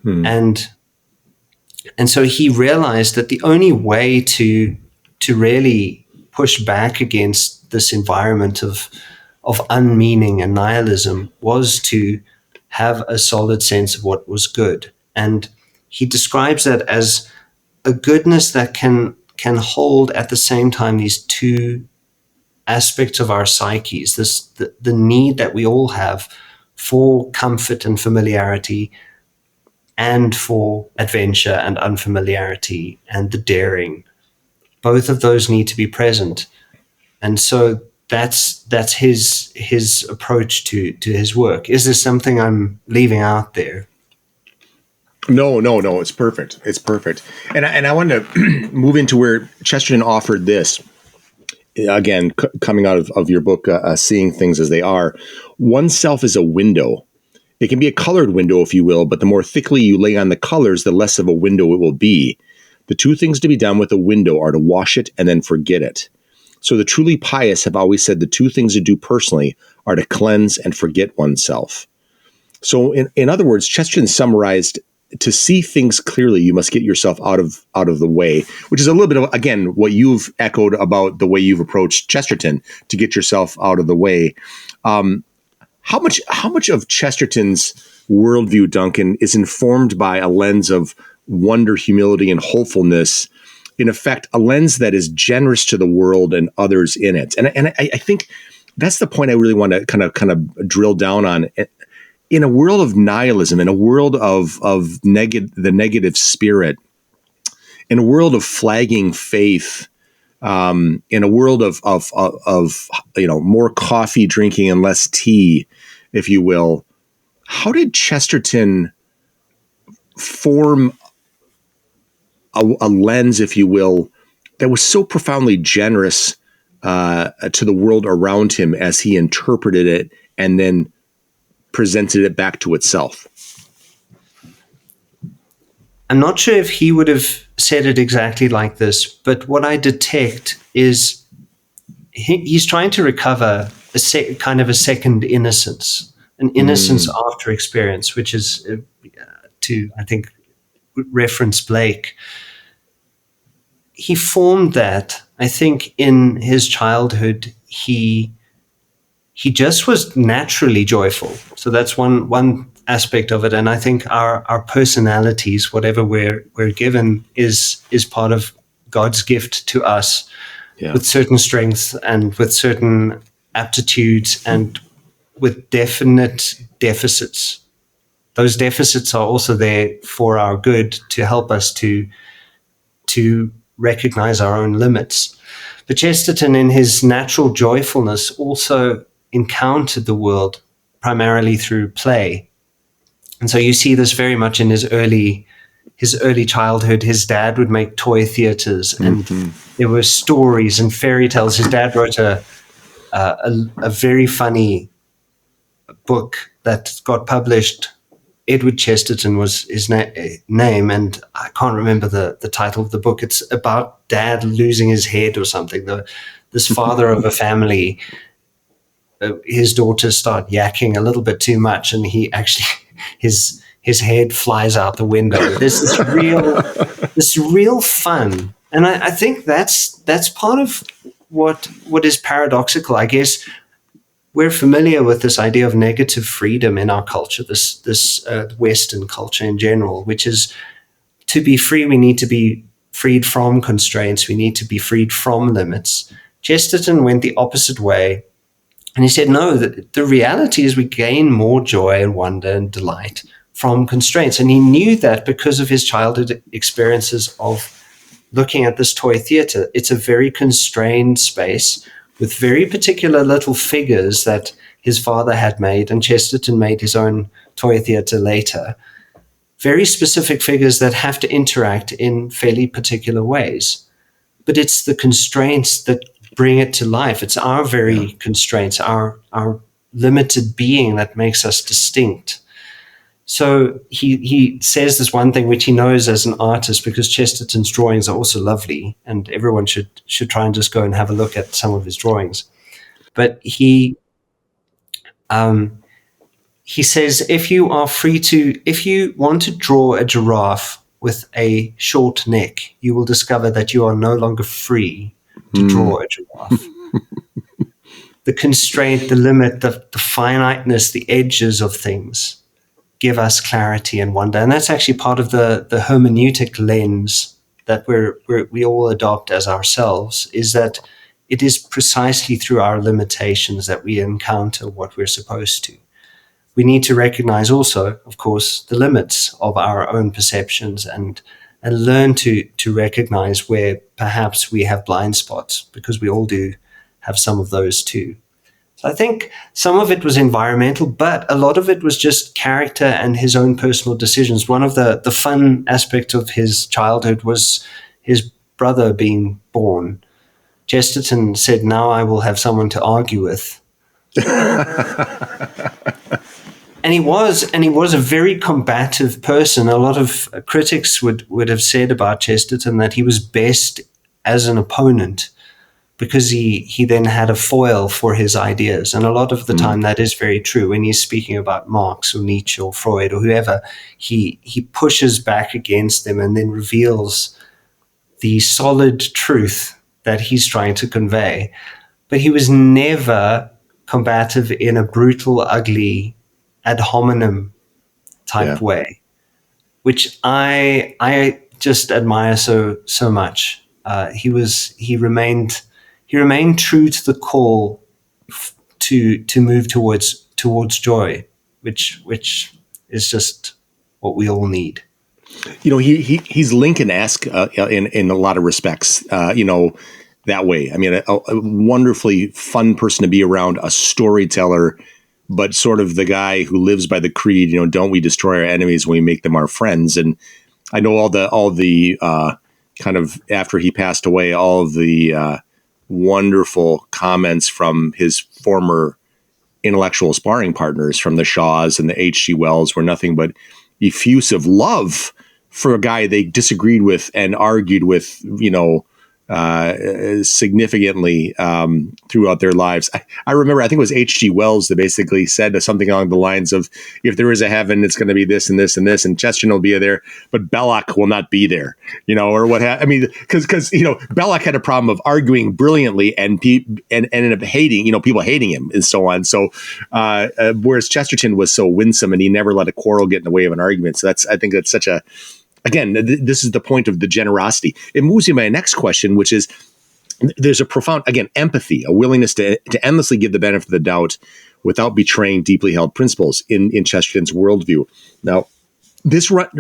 And so he realized that the only way to really push back against this environment of unmeaning and nihilism was to have a solid sense of what was good. And he describes that as a goodness that can hold at the same time these two aspects of our psyches, the need that we all have for comfort and familiarity, and for adventure and unfamiliarity and the daring. Both of those need to be present. And so that's his approach to his work. Is there something I'm leaving out there? No. It's perfect. It's perfect. And I want to move into where Chesterton offered this. Again, coming out of your book, Seeing Things as They Are. Oneself is a window. It can be a colored window, if you will, but the more thickly you lay on the colors, the less of a window it will be. The two things to be done with a window are to wash it and then forget it. So the truly pious have always said the two things to do personally are to cleanse and forget oneself. So in other words, Chesterton summarized, to see things clearly, you must get yourself out of the way, which is a little bit of, again, what you've echoed about the way you've approached Chesterton, to get yourself out of the way. How much of Chesterton's worldview, Duncan, is informed by a lens of wonder, humility, and hopefulness? In effect, a lens that is generous to the world and others in it. And I think that's the point I really want to kind of drill down on. In a world of nihilism, in a world of the negative spirit, in a world of flagging faith, in a world of more coffee drinking and less tea, if you will, how did Chesterton form a lens, if you will, that was so profoundly generous to the world around him as he interpreted it and then presented it back to itself? I'm not sure if he would have said it exactly like this, but what I detect is he's trying to recover kind of a second innocence, an innocence after experience, which is to, I think, reference Blake. He formed that, I think, in his childhood. He just was naturally joyful. So that's one aspect of it. And I think our personalities, whatever we're given, is part of God's gift to us, with certain strengths and with certain aptitudes and with definite deficits. Those deficits are also there for our good, to help us to recognize our own limits. But Chesterton, in his natural joyfulness, also encountered the world primarily through play. And so you see this very much in his early childhood. His dad would make toy theaters, and there were stories and fairy tales. His dad wrote a very funny book that got published. Edward Chesterton was his name, and I can't remember the title of the book. It's about dad losing his head or something. This father of a family, his daughters start yakking a little bit too much, and he actually his head flies out the window. There's this real fun, and I think that's part of what is paradoxical. I guess we're familiar with this idea of negative freedom in our culture, this Western culture in general, which is, to be free, we need to be freed from constraints. We need to be freed from limits. Chesterton went the opposite way. And he said, no, the reality is we gain more joy and wonder and delight from constraints. And he knew that because of his childhood experiences of looking at this toy theater. It's a very constrained space with very particular little figures that his father had made, and Chesterton made his own toy theater later. Very specific figures that have to interact in fairly particular ways. But it's the constraints that bring it to life. It's our very constraints, our limited being that makes us distinct. So he says this one thing which he knows as an artist, because Chesterton's drawings are also lovely, and everyone should try and just go and have a look at some of his drawings. But he says, if you want to draw a giraffe with a short neck, you will discover that you are no longer free to draw a giraffe. The constraint, the limit, the finiteness, the edges of things give us clarity and wonder. And that's actually part of the hermeneutic lens that we all adopt as ourselves, is that it is precisely through our limitations that we encounter what we're supposed to. We need to recognize also, of course, the limits of our own perceptions and learn to recognize where perhaps we have blind spots, because we all do have some of those too. So I think some of it was environmental, but a lot of it was just character and his own personal decisions. One of the fun aspects of his childhood was his brother being born. Chesterton said, "Now I will have someone to argue with." And he was a very combative person. A lot of critics would have said about Chesterton that he was best as an opponent, because he then had a foil for his ideas. And a lot of the time that is very true. When he's speaking about Marx or Nietzsche or Freud or whoever, he pushes back against them and then reveals the solid truth that he's trying to convey. But he was never combative in a brutal, ugly, ad hominem type way, which I just admire so much. He remained true to the call to move towards joy, which is just what we all need. He's Lincoln-esque in a lot of respects. That way. I mean, a wonderfully fun person to be around, a storyteller, but sort of the guy who lives by the creed, don't we destroy our enemies when we make them our friends. And I know all the kind of, after he passed away, all of the wonderful comments from his former intellectual sparring partners, from the Shaws and the H.G. Wells, were nothing but effusive love for a guy they disagreed with and argued with, significantly throughout their lives. I remember, I think it was H.G. Wells that basically said something along the lines of, if there is a heaven, it's going to be this and this and this, and Chesterton will be there, but Belloc will not be there, or what I mean, because Belloc had a problem of arguing brilliantly and ended up hating, people hating him and so on. So whereas Chesterton was so winsome and he never let a quarrel get in the way of an argument. So I think that's such a, again, this is the point of the generosity. It moves me to my next question, which is, there's a profound, again, empathy, a willingness to endlessly give the benefit of the doubt without betraying deeply held principles in Chesterton's worldview. Now,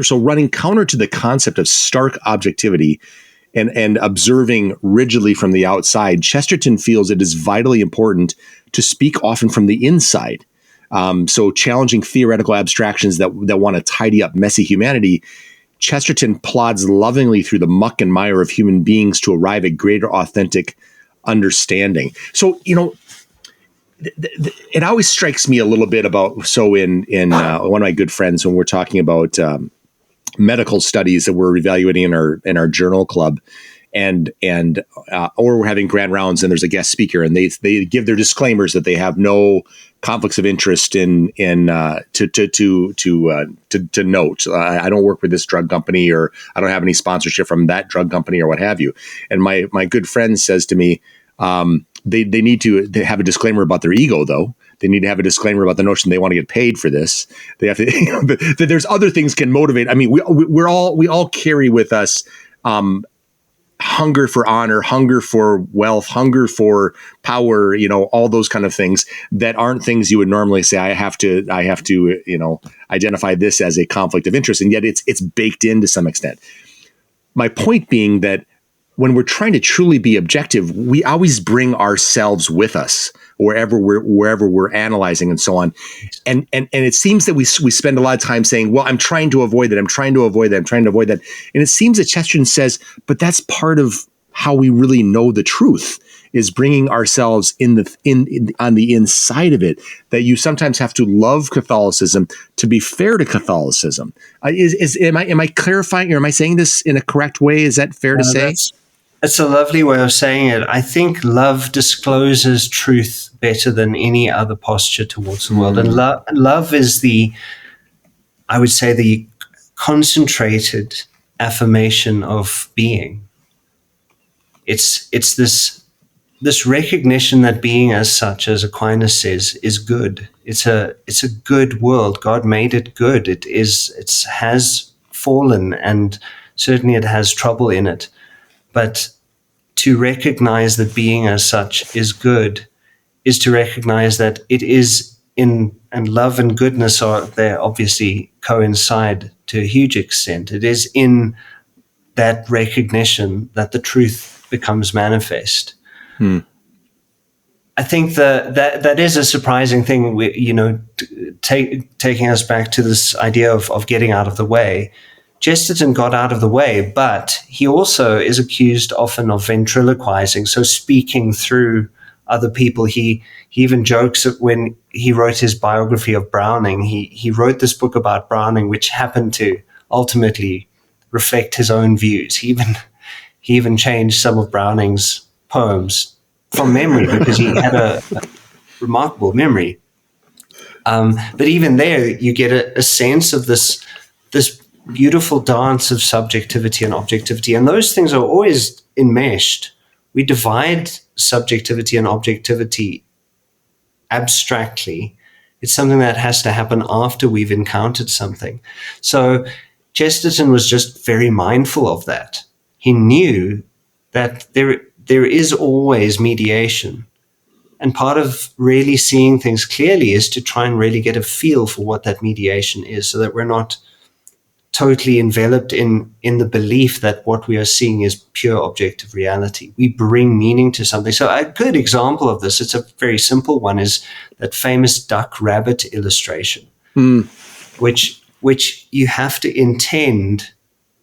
running counter to the concept of stark objectivity and observing rigidly from the outside, Chesterton feels it is vitally important to speak often from the inside. So challenging theoretical abstractions that want to tidy up messy humanity, Chesterton plods lovingly through the muck and mire of human beings to arrive at greater authentic understanding. So, it always strikes me a little bit about, in one of my good friends, when we're talking about medical studies that we're evaluating in our journal club, and or we're having grand rounds and there's a guest speaker and they give their disclaimers that they have no conflicts of interest to note. I don't work with this drug company, or I don't have any sponsorship from that drug company, or what have you. And my good friend says to me, they need to have a disclaimer about their ego, though. They need to have a disclaimer about the notion they want to get paid for this. They have to, that there's other things can motivate. I mean, we all carry with us, hunger for honor, hunger for wealth, hunger for power, all those kind of things that aren't things you would normally say, I have to, identify this as a conflict of interest. And yet it's baked in to some extent. My point being that when we're trying to truly be objective, we always bring ourselves with us wherever we're analyzing and so on. And it seems that we spend a lot of time saying, well, I'm trying to avoid that. I'm trying to avoid that. I'm trying to avoid that. And it seems that Chesterton says, but that's part of how we really know the truth, is bringing ourselves on the inside of it, that you sometimes have to love Catholicism to be fair to Catholicism. Am I clarifying, or am I saying this in a correct way? Is that fair to say? It's a lovely way of saying it. I think love discloses truth better than any other posture towards the world. And love is the concentrated affirmation of being. It's this this recognition that being as such, as Aquinas says, is good. It's a good world. God made it good. It has fallen, and certainly it has trouble in it. But to recognize that being as such is good is to recognize that it is in, and love and goodness are there, obviously coincide to a huge extent. It is in that recognition that the truth becomes manifest. I think that is a surprising thing, taking us back to this idea of getting out of the way. Chesterton got out of the way, but he also is accused often of ventriloquizing, so speaking through other people. He even jokes that when he wrote his biography of Browning, he wrote this book about Browning, which happened to ultimately reflect his own views. He even changed some of Browning's poems from memory because he had a remarkable memory. But even there, you get a sense of this beautiful dance of subjectivity and objectivity, and those things are always enmeshed. We divide subjectivity and objectivity abstractly. It's something that has to happen after we've encountered something. So Chesterton was just very mindful of that. He knew that there is always mediation. And part of really seeing things clearly is to try and really get a feel for what that mediation is, so that we're not totally enveloped in the belief that what we are seeing is pure objective reality. We bring meaning to something. So a good example of this, it's a very simple one, is that famous duck-rabbit illustration, which you have to intend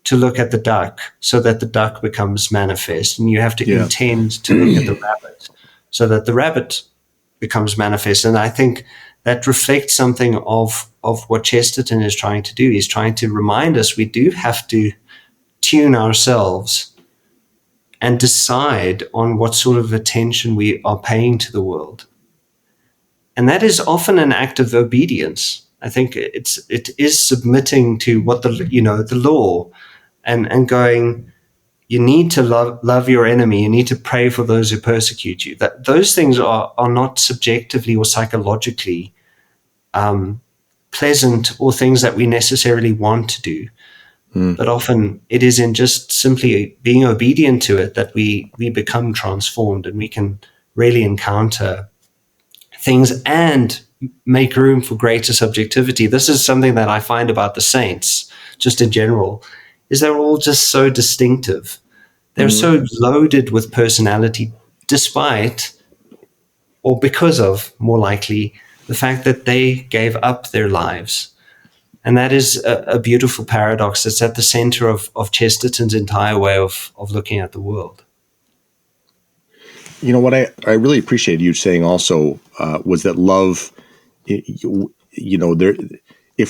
to look at the duck so that the duck becomes manifest, and you have to intend to look at the rabbit so that the rabbit becomes manifest. And I think that reflects something of what Chesterton is trying to do. He's trying to remind us we do have to tune ourselves and decide on what sort of attention we are paying to the world. And that is often an act of obedience. I think it is submitting to what the law and going, you need to love your enemy. You need to pray for those who persecute you. That those things are not subjectively or psychologically pleasant or things that we necessarily want to do. But often it is in just simply being obedient to it that we become transformed, and we can really encounter things and make room for greater subjectivity. This is something that I find about the saints, just in general, is they're all just so distinctive. They're so loaded with personality, despite, or because of, more likely, the fact that they gave up their lives. And that is a beautiful paradox that's at the center of Chesterton's entire way of looking at the world. You know, what I really appreciated you saying also was that love, if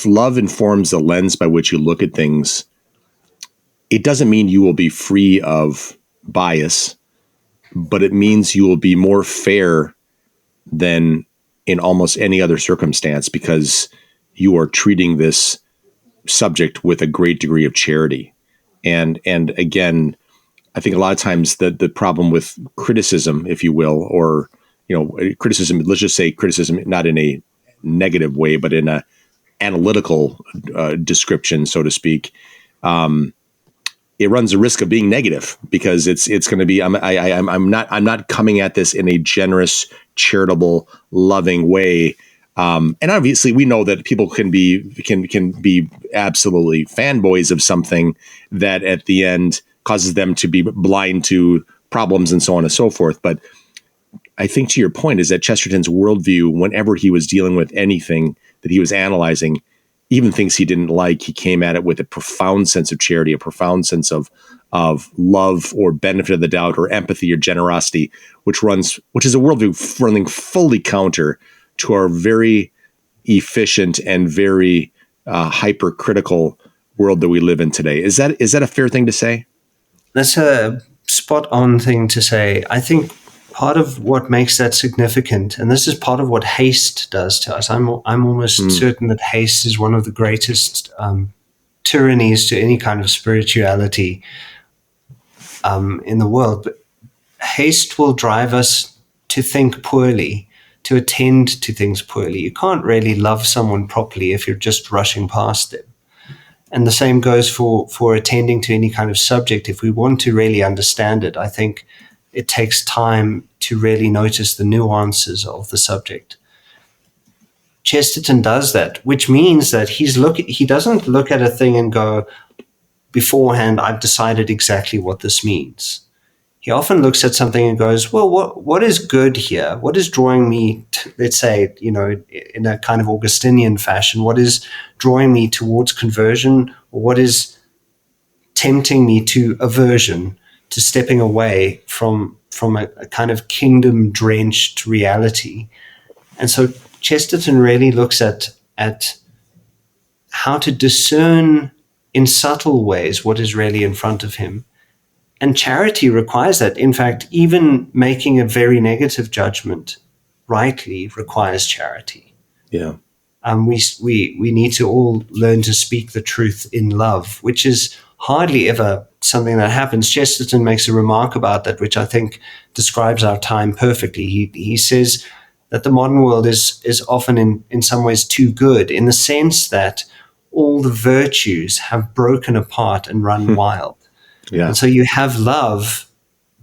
love informs the lens by which you look at things, it doesn't mean you will be free of bias, but it means you will be more fair than in almost any other circumstance, because you are treating this subject with a great degree of charity. And again, I think a lot of times the problem with criticism, if you will, or, criticism, let's just say criticism, not in a negative way, but in a analytical description, so to speak, it runs the risk of being negative, because it's going to be, I'm not coming at this in a generous, charitable, loving way. And obviously we know that people can be absolutely fanboys of something that at the end causes them to be blind to problems and so on and so forth. But I think, to your point, is that Chesterton's worldview, whenever he was dealing with anything that he was analyzing, even things he didn't like, he came at it with a profound sense of charity, a profound sense of love or benefit of the doubt or empathy or generosity, which is a worldview running fully counter to our very efficient and very hypercritical world that we live in today. Is that a fair thing to say? That's a spot on thing to say. I think part of what makes that significant, and this is part of what haste does to us. I'm almost certain that haste is one of the greatest tyrannies to any kind of spirituality in the world. But haste will drive us to think poorly, to attend to things poorly. You can't really love someone properly if you're just rushing past them. And the same goes for attending to any kind of subject. If we want to really understand it, I think it takes time to really notice the nuances of the subject. Chesterton does that, which means that he doesn't look at a thing and go, beforehand, I've decided exactly what this means. He often looks at something and goes, well, what is good here? What is drawing me, let's say, in a kind of Augustinian fashion, what is drawing me towards conversion, or what is tempting me to aversion, to stepping away from a kind of kingdom-drenched reality? And so Chesterton really looks at how to discern in subtle ways what is really in front of him. And charity requires that. In fact, even making a very negative rightly requires charity. Yeah. We need to all learn to speak the truth in love, which is hardly ever something that happens. Chesterton makes a remark about that, which I think describes our time perfectly. He says that the modern world is often in some ways too good, in the sense that all the virtues have broken apart and run wild. Yeah. And so you have love,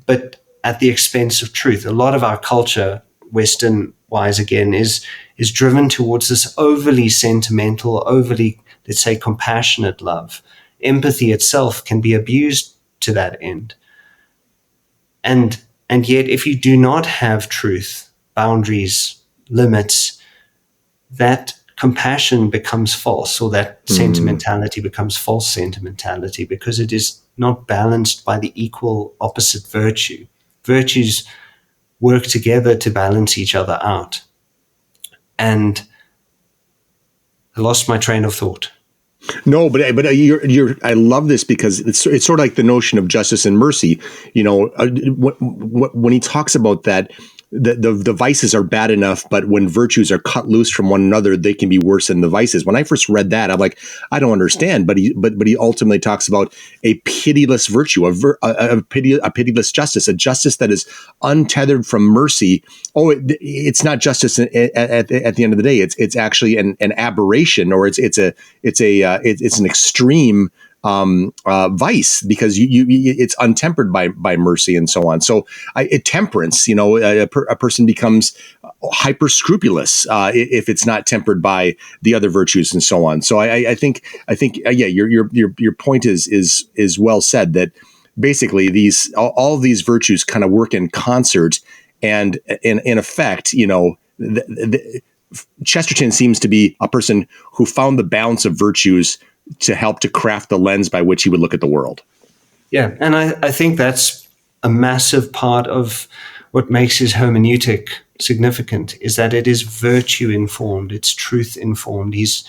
but at the expense of truth. A lot of our culture, Western-wise again, is driven towards this overly sentimental, overly, let's say, compassionate love. Empathy itself can be abused to that end. And yet, if you do not have truth, boundaries, limits, that compassion becomes false, or that sentimentality becomes false sentimentality, because it is not balanced by the equal opposite virtue. Virtues work together to balance each other out. And I lost my train of thought. No, but I love this because it's sort of like the notion of justice and mercy. When he talks about that, the vices are bad enough, but when virtues are cut loose from one another, they can be worse than the vices. When I first read that, I'm like, I don't understand. But he ultimately talks about a pitiless virtue, a pitiless justice, a justice that is untethered from mercy. Oh, it's not justice at the end of the day. It's actually an aberration, or it's an extreme vice, because it's untempered by mercy and so on. So temperance, a person becomes hyper scrupulous if it's not tempered by the other virtues and so on. So I think your point is well said, that basically all of these virtues kind of work in concert, and in effect, Chesterton seems to be a person who found the balance of virtues to help to craft the lens by which he would look at the world. Yeah, and I think that's a massive part of what makes his hermeneutic significant, is that it is virtue informed, it's truth informed. He's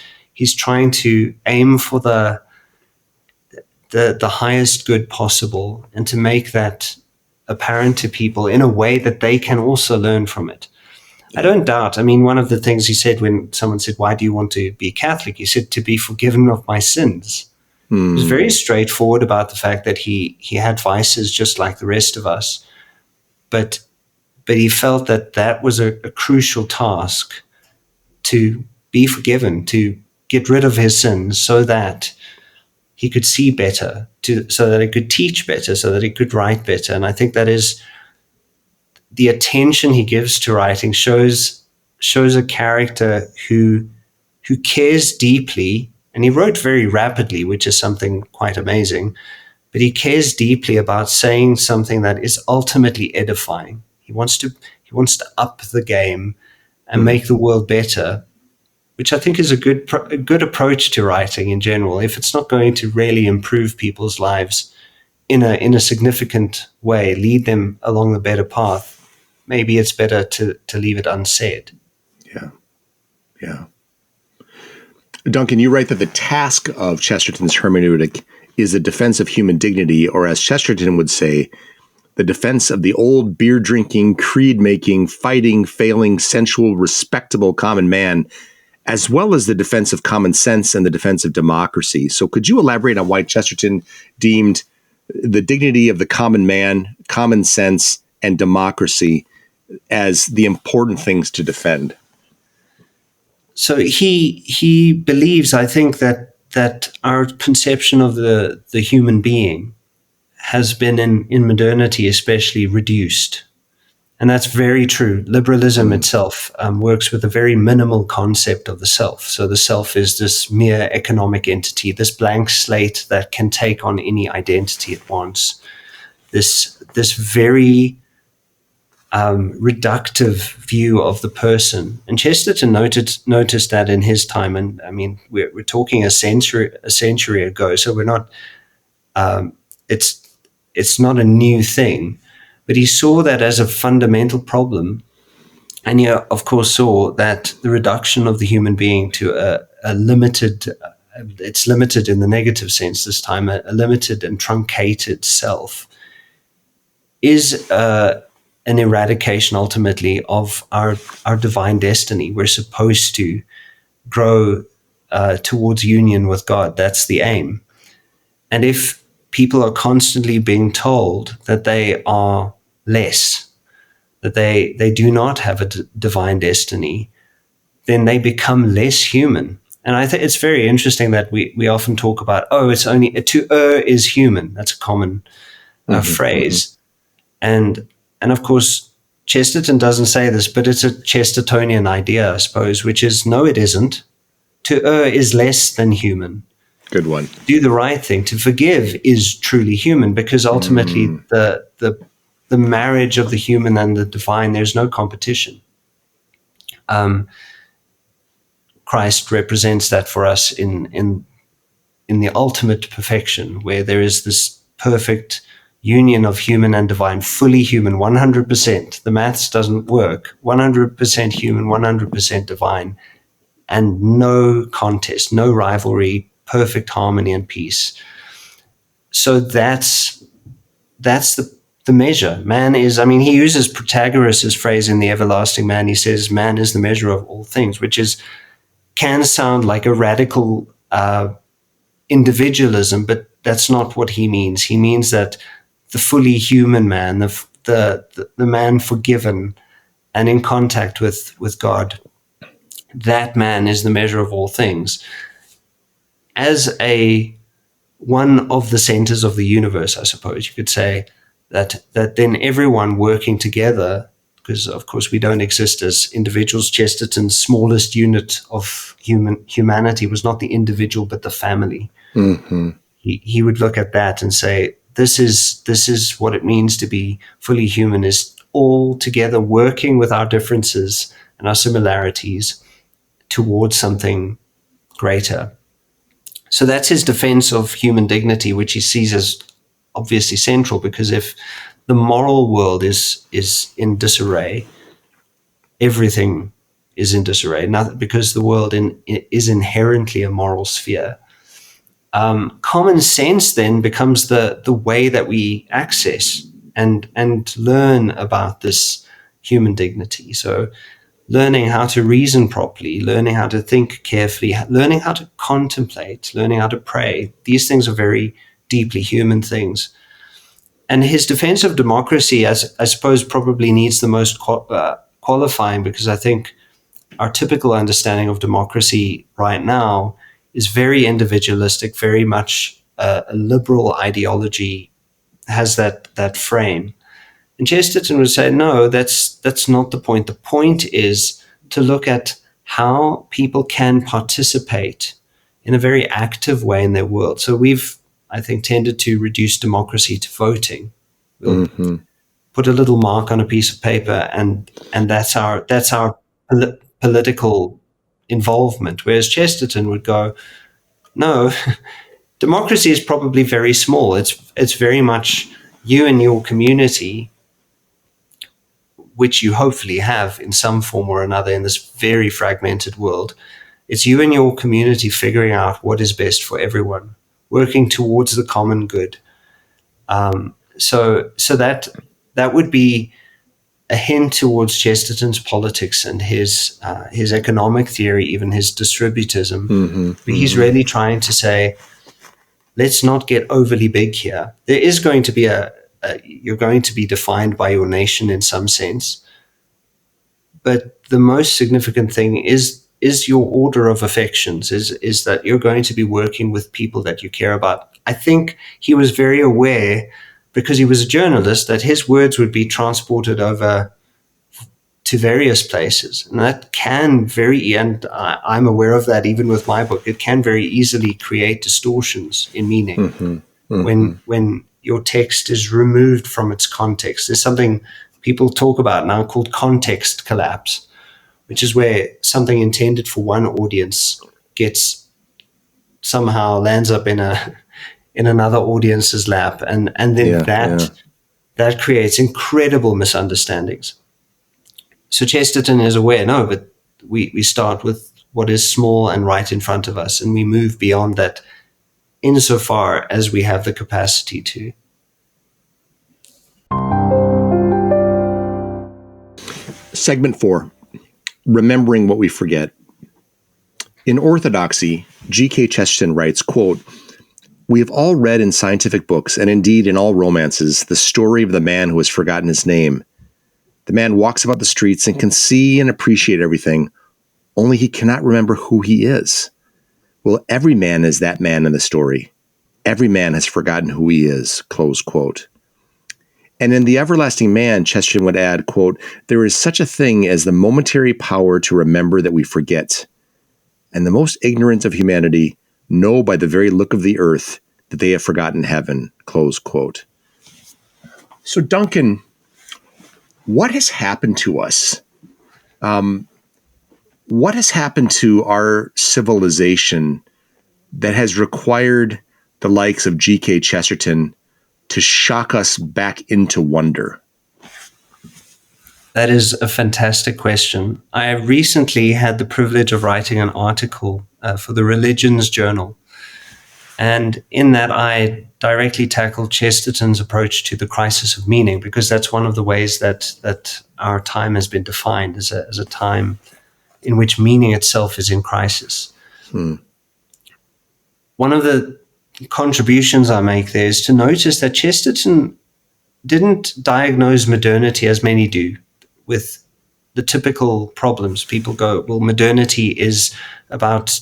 trying to aim for the highest good possible, and to make that apparent to people in a way that they can also learn from it. I don't doubt. I mean, one of the things he said when someone said, why do you want to be Catholic? He said, to be forgiven of my sins. He was very straightforward about the fact that he had vices just like the rest of us. But he felt that was a crucial task, to be forgiven, to get rid of his sins, so that he could see better, so that he could teach better, so that he could write better. And I think that is the attention he gives to writing shows a character who cares deeply, and he wrote very rapidly, which is something quite amazing, but he cares deeply about saying something that is ultimately edifying. He wants to up the game and make the world better, which I think is a good approach to writing in general. If it's not going to really improve people's lives in a significant way, lead them along the better path, maybe it's better to leave it unsaid. Yeah. Duncan, you write that the task of Chesterton's hermeneutic is the defense of human dignity, or as Chesterton would say, the defense of the old beer-drinking, creed-making, fighting, failing, sensual, respectable common man, as well as the defense of common sense and the defense of democracy. So could you elaborate on why Chesterton deemed the dignity of the common man, common sense, and democracy as the important things to defend? So he believes, I think, that our conception of the human being has been in modernity especially reduced. And that's very true. Liberalism itself works with a very minimal concept of the self. So the self is this mere economic entity, this blank slate that can take on any identity it wants. This very reductive view of the person. And Chesterton noticed that in his time. And I mean, we're talking a century ago, so we're not. It's not a new thing, but he saw that as a fundamental problem, and he of course saw that the reduction of the human being to a limited. It's limited in the negative sense this time. A limited and truncated self is an eradication ultimately of our divine destiny. We're supposed to grow towards union with God. That's the aim. And if people are constantly being told that they are less, that they do not have a divine destiny, then they become less human. And I think it's very interesting that we often talk about, it's only to err is human. That's a common phrase. And of course, Chesterton doesn't say this, but it's a Chestertonian idea, I suppose, which is, no, it isn't. To err is less than human. Good one. Do the right thing. To forgive is truly human, because ultimately the marriage of the human and the divine, there's no competition. Christ represents that for us in the ultimate perfection, where there is this perfect union of human and divine, fully human, 100%. The maths doesn't work. 100% human, 100% divine, and no contest, no rivalry, perfect harmony and peace. So that's the measure. Man is, I mean, he uses Protagoras' phrase in The Everlasting Man. He says, man is the measure of all things, which can sound like a radical individualism, but that's not what he means. He means that the fully human man, the man forgiven and in contact with God, that man is the measure of all things. As one of the centers of the universe, I suppose you could say that then everyone working together, because of course we don't exist as individuals. Chesterton's smallest unit of humanity was not the individual, but the family. Mm-hmm. He would look at that and say, this is what it means to be fully human, is all together working with our differences and our similarities towards something greater. So that's his defense of human dignity, which he sees as obviously central, because if the moral world is in disarray, everything is in disarray, because the world is inherently a moral sphere. Common sense then becomes the way that we access and learn about this human dignity. So learning how to reason properly, learning how to think carefully, learning how to contemplate, learning how to pray. These things are very deeply human things. And his defense of democracy, as I suppose, probably needs the most qualifying, because I think our typical understanding of democracy right now is very individualistic, very much a liberal ideology has that frame. And Chesterton would say, no, that's not the point. The point is to look at how people can participate in a very active way in their world. So we've, I think, tended to reduce democracy to voting. We'll put a little mark on a piece of paper, and that's our political involvement. Whereas Chesterton would go, no, democracy is probably very small. It's very much you and your community, which you hopefully have in some form or another in this very fragmented world. It's you and your community figuring out what is best for everyone, working towards the common good. So that would be a hint towards Chesterton's politics and his economic theory, even his distributism. But he's really trying to say, let's not get overly big here. There is going to be a you're going to be defined by your nation in some sense. But the most significant thing is your order of affections, is that you're going to be working with people that you care about. I think he was very aware, because he was a journalist, that his words would be transported over to various places. And that can and I'm aware of that even with my book, it can very easily create distortions in meaning when your text is removed from its context. There's something people talk about now called context collapse, which is where something intended for one audience somehow lands up in another audience's lap, and then that creates incredible misunderstandings. So Chesterton is aware, no, but we start with what is small and right in front of us, and we move beyond that insofar as we have the capacity to. Segment 4, remembering what we forget. In Orthodoxy, GK Chesterton writes, quote, "We have all read in scientific books, and indeed in all romances, the story of the man who has forgotten his name. The man walks about the streets and can see and appreciate everything, only he cannot remember who he is. Well, every man is that man in the story. Every man has forgotten who he is," close quote. And in The Everlasting Man, Chesterton would add, quote, "There is such a thing as the momentary power to remember that we forget. And the most ignorant of humanity know by the very look of the earth that they have forgotten heaven," close quote. So Duncan, what has happened to us? What has happened to our civilization that has required the likes of G.K. Chesterton to shock us back into wonder? That is a fantastic question. I recently had the privilege of writing an article for the Religions Journal. And in that, I directly tackled Chesterton's approach to the crisis of meaning, because that's one of the ways that our time has been defined as a time in which meaning itself is in crisis. One of the contributions I make there is to notice that Chesterton didn't diagnose modernity as many do, with the typical problems. People go, well, modernity is about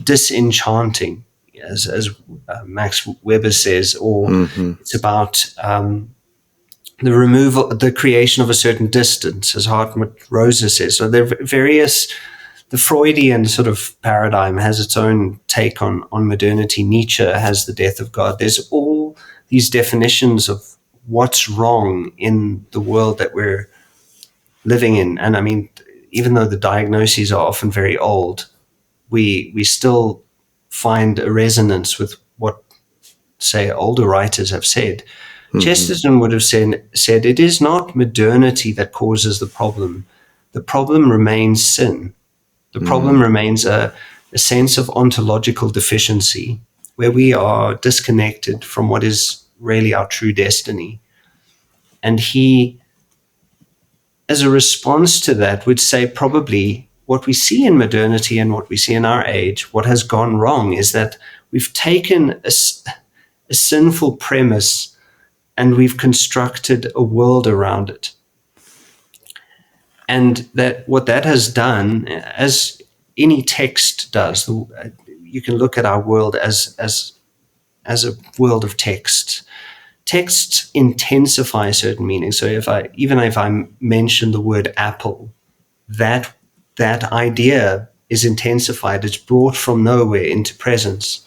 disenchanting, as Max Weber says, or it's about the creation of a certain distance, as Hartmut Rosa says. So there are the Freudian sort of paradigm has its own take on modernity. Nietzsche has the death of God. There's all these definitions of what's wrong in the world that we're living in. And I mean, even though the diagnoses are often very old, we still find a resonance with what, say, older writers have said. Chesterton would have said, it is not modernity that causes the problem. The problem remains sin. The problem remains a sense of ontological deficiency, where we are disconnected from what is really our true destiny. And he, as a response to that, would say probably what we see in modernity and what we see in our age, what has gone wrong is that we've taken a sinful premise and we've constructed a world around it. And that what that has done, as any text does, you can look at our world as a world of text. Texts intensify certain meanings. So if I mention the word apple, that idea is intensified. It's brought from nowhere into presence.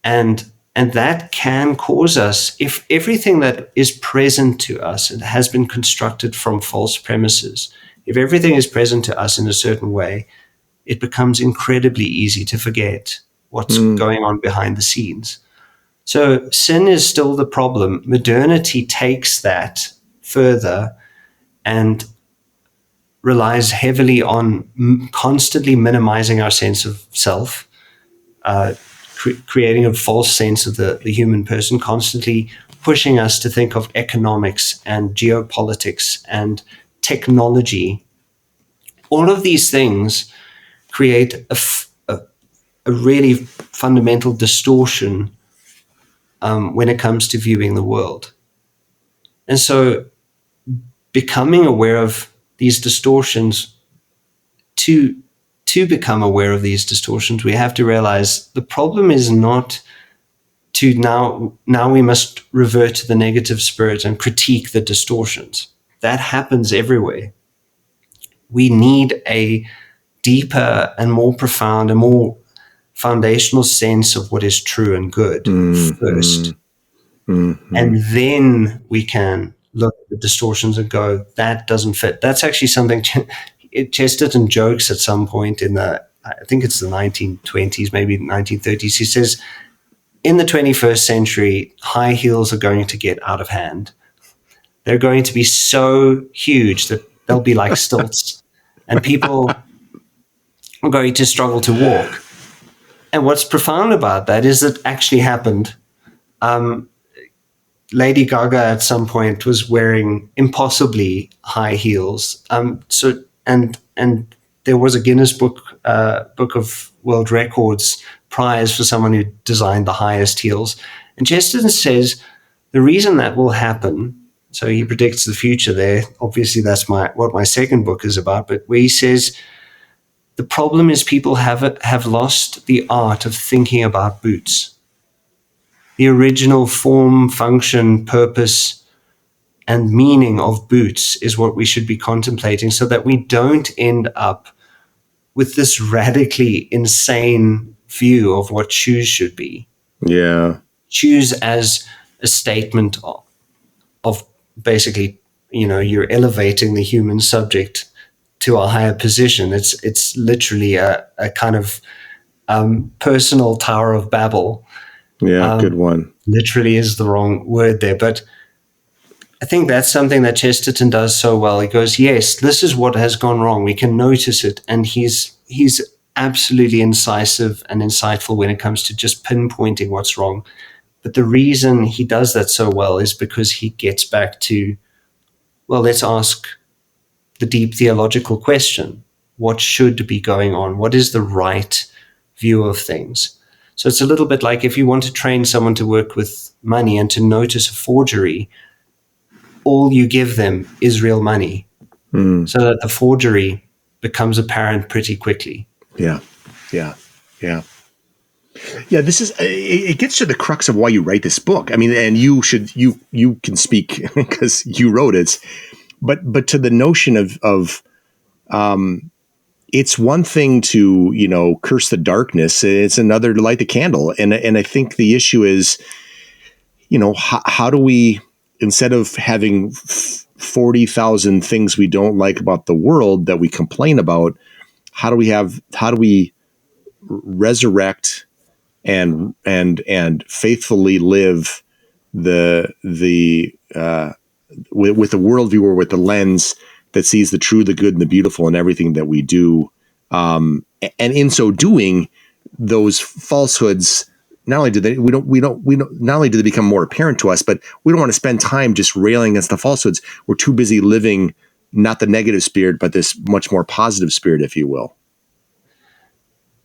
And that can cause us, if everything that is present to us and has been constructed from false premises, if everything is present to us in a certain way, it becomes incredibly easy to forget what's going on behind the scenes. So sin is still the problem. Modernity takes that further and relies heavily on constantly minimizing our sense of self, creating a false sense of the human person, constantly pushing us to think of economics and geopolitics and technology. All of these things create a really fundamental distortion when it comes to viewing the world. And so becoming aware of these distortions, to become aware of these distortions, we have to realize the problem is not to now we must revert to the negative spirit and critique the distortions. That happens everywhere. We need a deeper and more profound and more foundational sense of what is true and good first. And then we can look at the distortions and go, that doesn't fit. That's actually something Chesterton jokes at some point in I think it's the 1920s, maybe 1930s. He says, in the 21st century, high heels are going to get out of hand. They're going to be so huge that they'll be like stilts, and people are going to struggle to walk. And what's profound about that is that actually happened. Lady Gaga at some point was wearing impossibly high heels. And there was a Guinness Book of World Records prize for someone who designed the highest heels. And Chesterton says the reason that will happen, so he predicts the future there. Obviously, that's what my second book is about. But where he says the problem is people have lost the art of thinking about boots. The original form, function, purpose, and meaning of boots is what we should be contemplating, so that we don't end up with this radically insane view of what shoes should be. Yeah. Shoes as a statement of basically, you're elevating the human subject to a higher position. It's literally a kind of personal Tower of Babel. Yeah, good one. Literally is the wrong word there, but I think that's something that Chesterton does so well. He goes, yes, this is what has gone wrong. We can notice it, and he's absolutely incisive and insightful when it comes to just pinpointing what's wrong. But the reason he does that so well is because he gets back to, well, let's ask the deep theological question. What should be going on? What is the right view of things? So it's a little bit like if you want to train someone to work with money and to notice a forgery, all you give them is real money, so that the forgery becomes apparent pretty quickly. Yeah. This is, it gets to the crux of why you write this book. I mean, and you can speak because you wrote it, but to the notion of it's one thing to, curse the darkness. It's another to light the candle. And I think the issue is, how do we, instead of having 40,000 things we don't like about the world that we complain about, how do we resurrect and faithfully live with the worldview, or with the lens that sees the true, the good, and the beautiful in everything that we do, and in so doing, those falsehoods, not only do they become more apparent to us, but we don't want to spend time just railing against the falsehoods. We're too busy living not the negative spirit, but this much more positive spirit, if you will.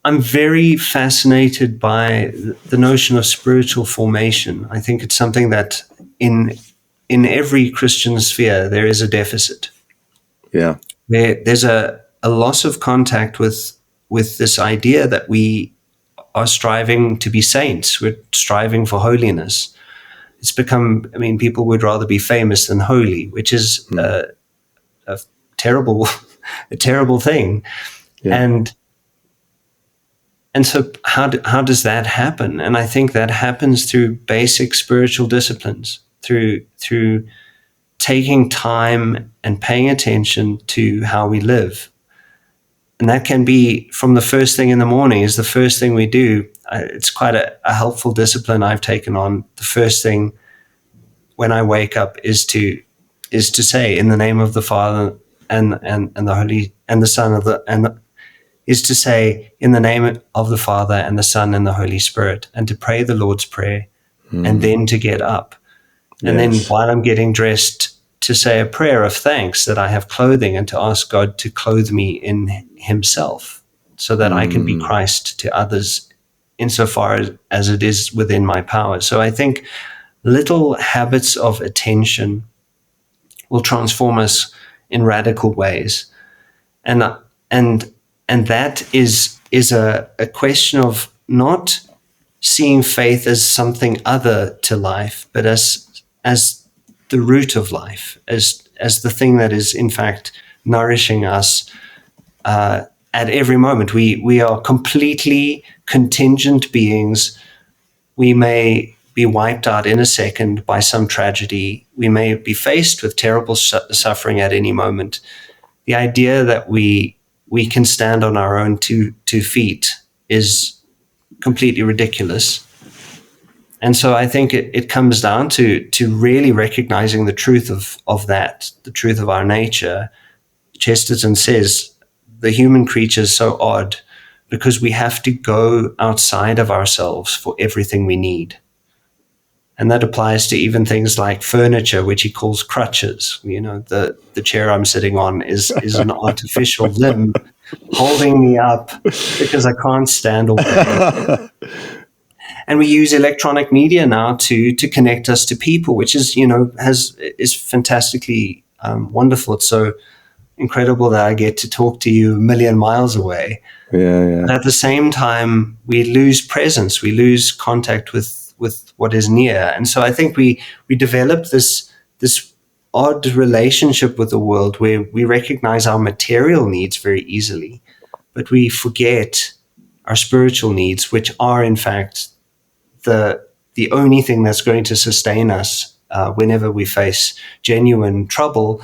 I'm very fascinated by the notion of spiritual formation. I think it's something that in every Christian sphere there is a deficit. Yeah, there's a loss of contact with this idea that we are striving to be saints. We're striving for holiness. It's become, people would rather be famous than holy, which is a terrible thing. Yeah. And so how does that happen? And I think that happens through basic spiritual disciplines, through taking time and paying attention to how we live. And that can be from the first thing in the morning is the first thing we do. It's quite a helpful discipline I've taken on. The first thing when I wake up is to say, in the name of the Father and the Holy and the Son is to say, in the name of the Father and the Son and the Holy Spirit, and to pray the Lord's Prayer, and then to get up. And then while I'm getting dressed, to say a prayer of thanks that I have clothing, and to ask God to clothe me in himself so that I can be Christ to others insofar as it is within my power. So I think little habits of attention will transform us in radical ways. And that is a question of not seeing faith as something other to life, but as the root of life, as the thing that is in fact nourishing us at every moment. We are completely contingent beings. We may be wiped out in a second by some tragedy. We may be faced with terrible suffering at any moment. The idea that we can stand on our own two feet is completely ridiculous. And so I think it comes down to really recognizing the truth of that, the truth of our nature. Chesterton says the human creature is so odd because we have to go outside of ourselves for everything we need. And that applies to even things like furniture, which he calls crutches. The chair I'm sitting on is an artificial limb holding me up because I can't stand all day. And we use electronic media now to connect us to people, which is fantastically wonderful. It's so incredible that I get to talk to you a million miles away. Yeah. But at the same time, we lose presence. We lose contact with what is near. And so I think we develop this odd relationship with the world where we recognize our material needs very easily, but we forget our spiritual needs, which are in fact the only thing that's going to sustain us whenever we face genuine trouble.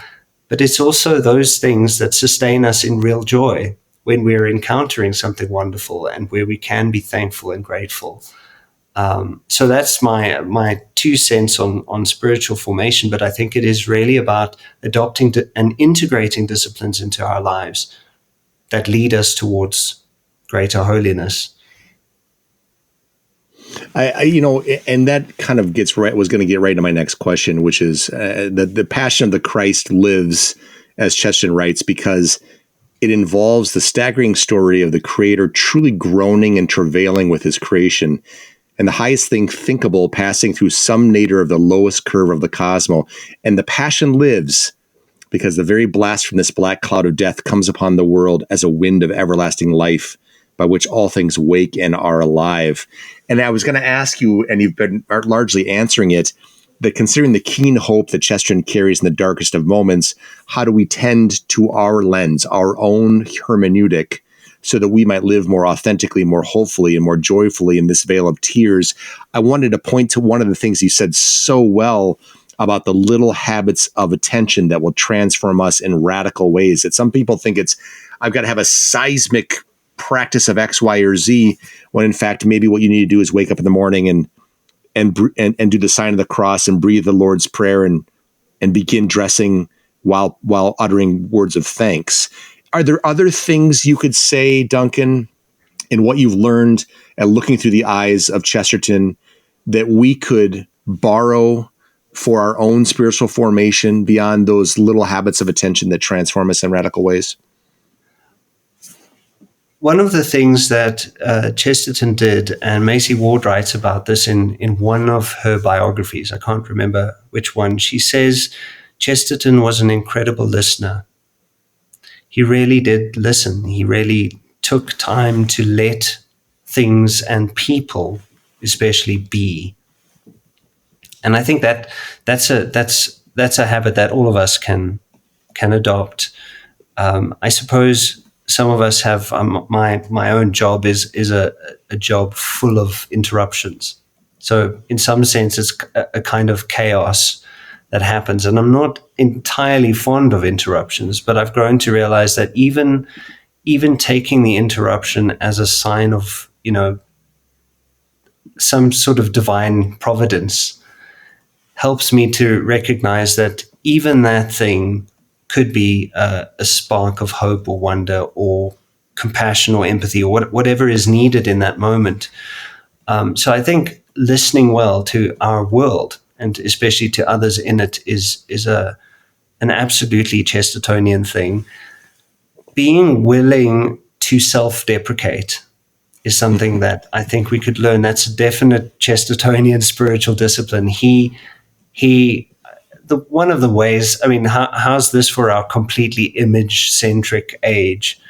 But it's also those things that sustain us in real joy when we're encountering something wonderful and where we can be thankful and grateful. So that's my 2 cents on spiritual formation, but I think it is really about adopting and integrating disciplines into our lives that lead us towards greater holiness. And that kind of was going to get right into my next question, which is the passion of the Christ lives, as Chesterton writes, because it involves the staggering story of the Creator truly groaning and travailing with his creation, and the highest thing thinkable passing through some nadir of the lowest curve of the cosmos. And the passion lives because the very blast from this black cloud of death comes upon the world as a wind of everlasting life, by which all things wake and are alive. And I was going to ask you, and you've been largely answering it, that considering the keen hope that Chesterton carries in the darkest of moments, how do we tend to our lens, our own hermeneutic, so that we might live more authentically, more hopefully, and more joyfully in this vale of tears? I wanted to point to one of the things you said so well about the little habits of attention that will transform us in radical ways. That some people think I've got to have a seismic practice of X, Y, or Z, when in fact, maybe what you need to do is wake up in the morning and do the sign of the cross and breathe the Lord's Prayer and begin dressing while uttering words of thanks. Are there other things you could say, Duncan, in what you've learned and looking through the eyes of Chesterton that we could borrow for our own spiritual formation beyond those little habits of attention that transform us in radical ways? One of the things that Chesterton did, and Macy Ward writes about this in one of her biographies, I can't remember which one, she says Chesterton was an incredible listener. He really did listen. He really took time to let things and people especially be. And I think that's a habit that all of us can adopt. I suppose some of us have, my own job is a job full of interruptions. So in some sense, it's a kind of chaos that happens. And I'm not entirely fond of interruptions, but I've grown to realize that even taking the interruption as a sign of, some sort of divine providence helps me to recognize that even that thing could be a spark of hope or wonder or compassion or empathy or whatever is needed in that moment. So I think listening well to our world and especially to others in it is an absolutely Chestertonian thing. Being willing to self-deprecate is something that I think we could learn. That's a definite Chestertonian spiritual discipline. One of the ways, I mean, how's this for our completely image-centric age?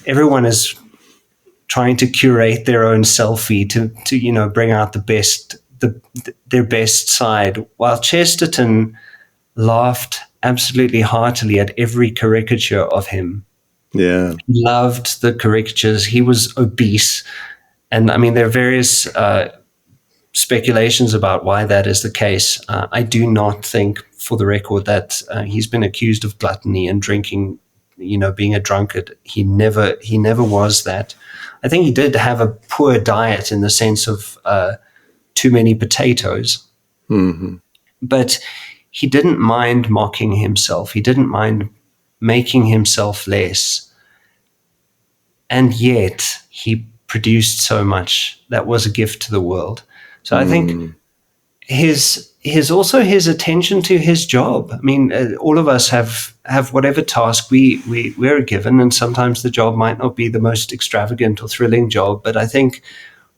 Everyone is trying to curate their own selfie to bring out their best side, while Chesterton laughed absolutely heartily at every caricature of him. Yeah. He loved the caricatures. He was obese. And I mean, there are various speculations about why that is the case. I do not think, for the record, that he's been accused of gluttony and drinking, being a drunkard. He never was that. I think he did have a poor diet in the sense of too many potatoes. Mm-hmm. But he didn't mind mocking himself. He didn't mind making himself less. And yet he produced so much that was a gift to the world. So I think his attention to his job. I mean, all of us have whatever task we're given, and sometimes the job might not be the most extravagant or thrilling job. But I think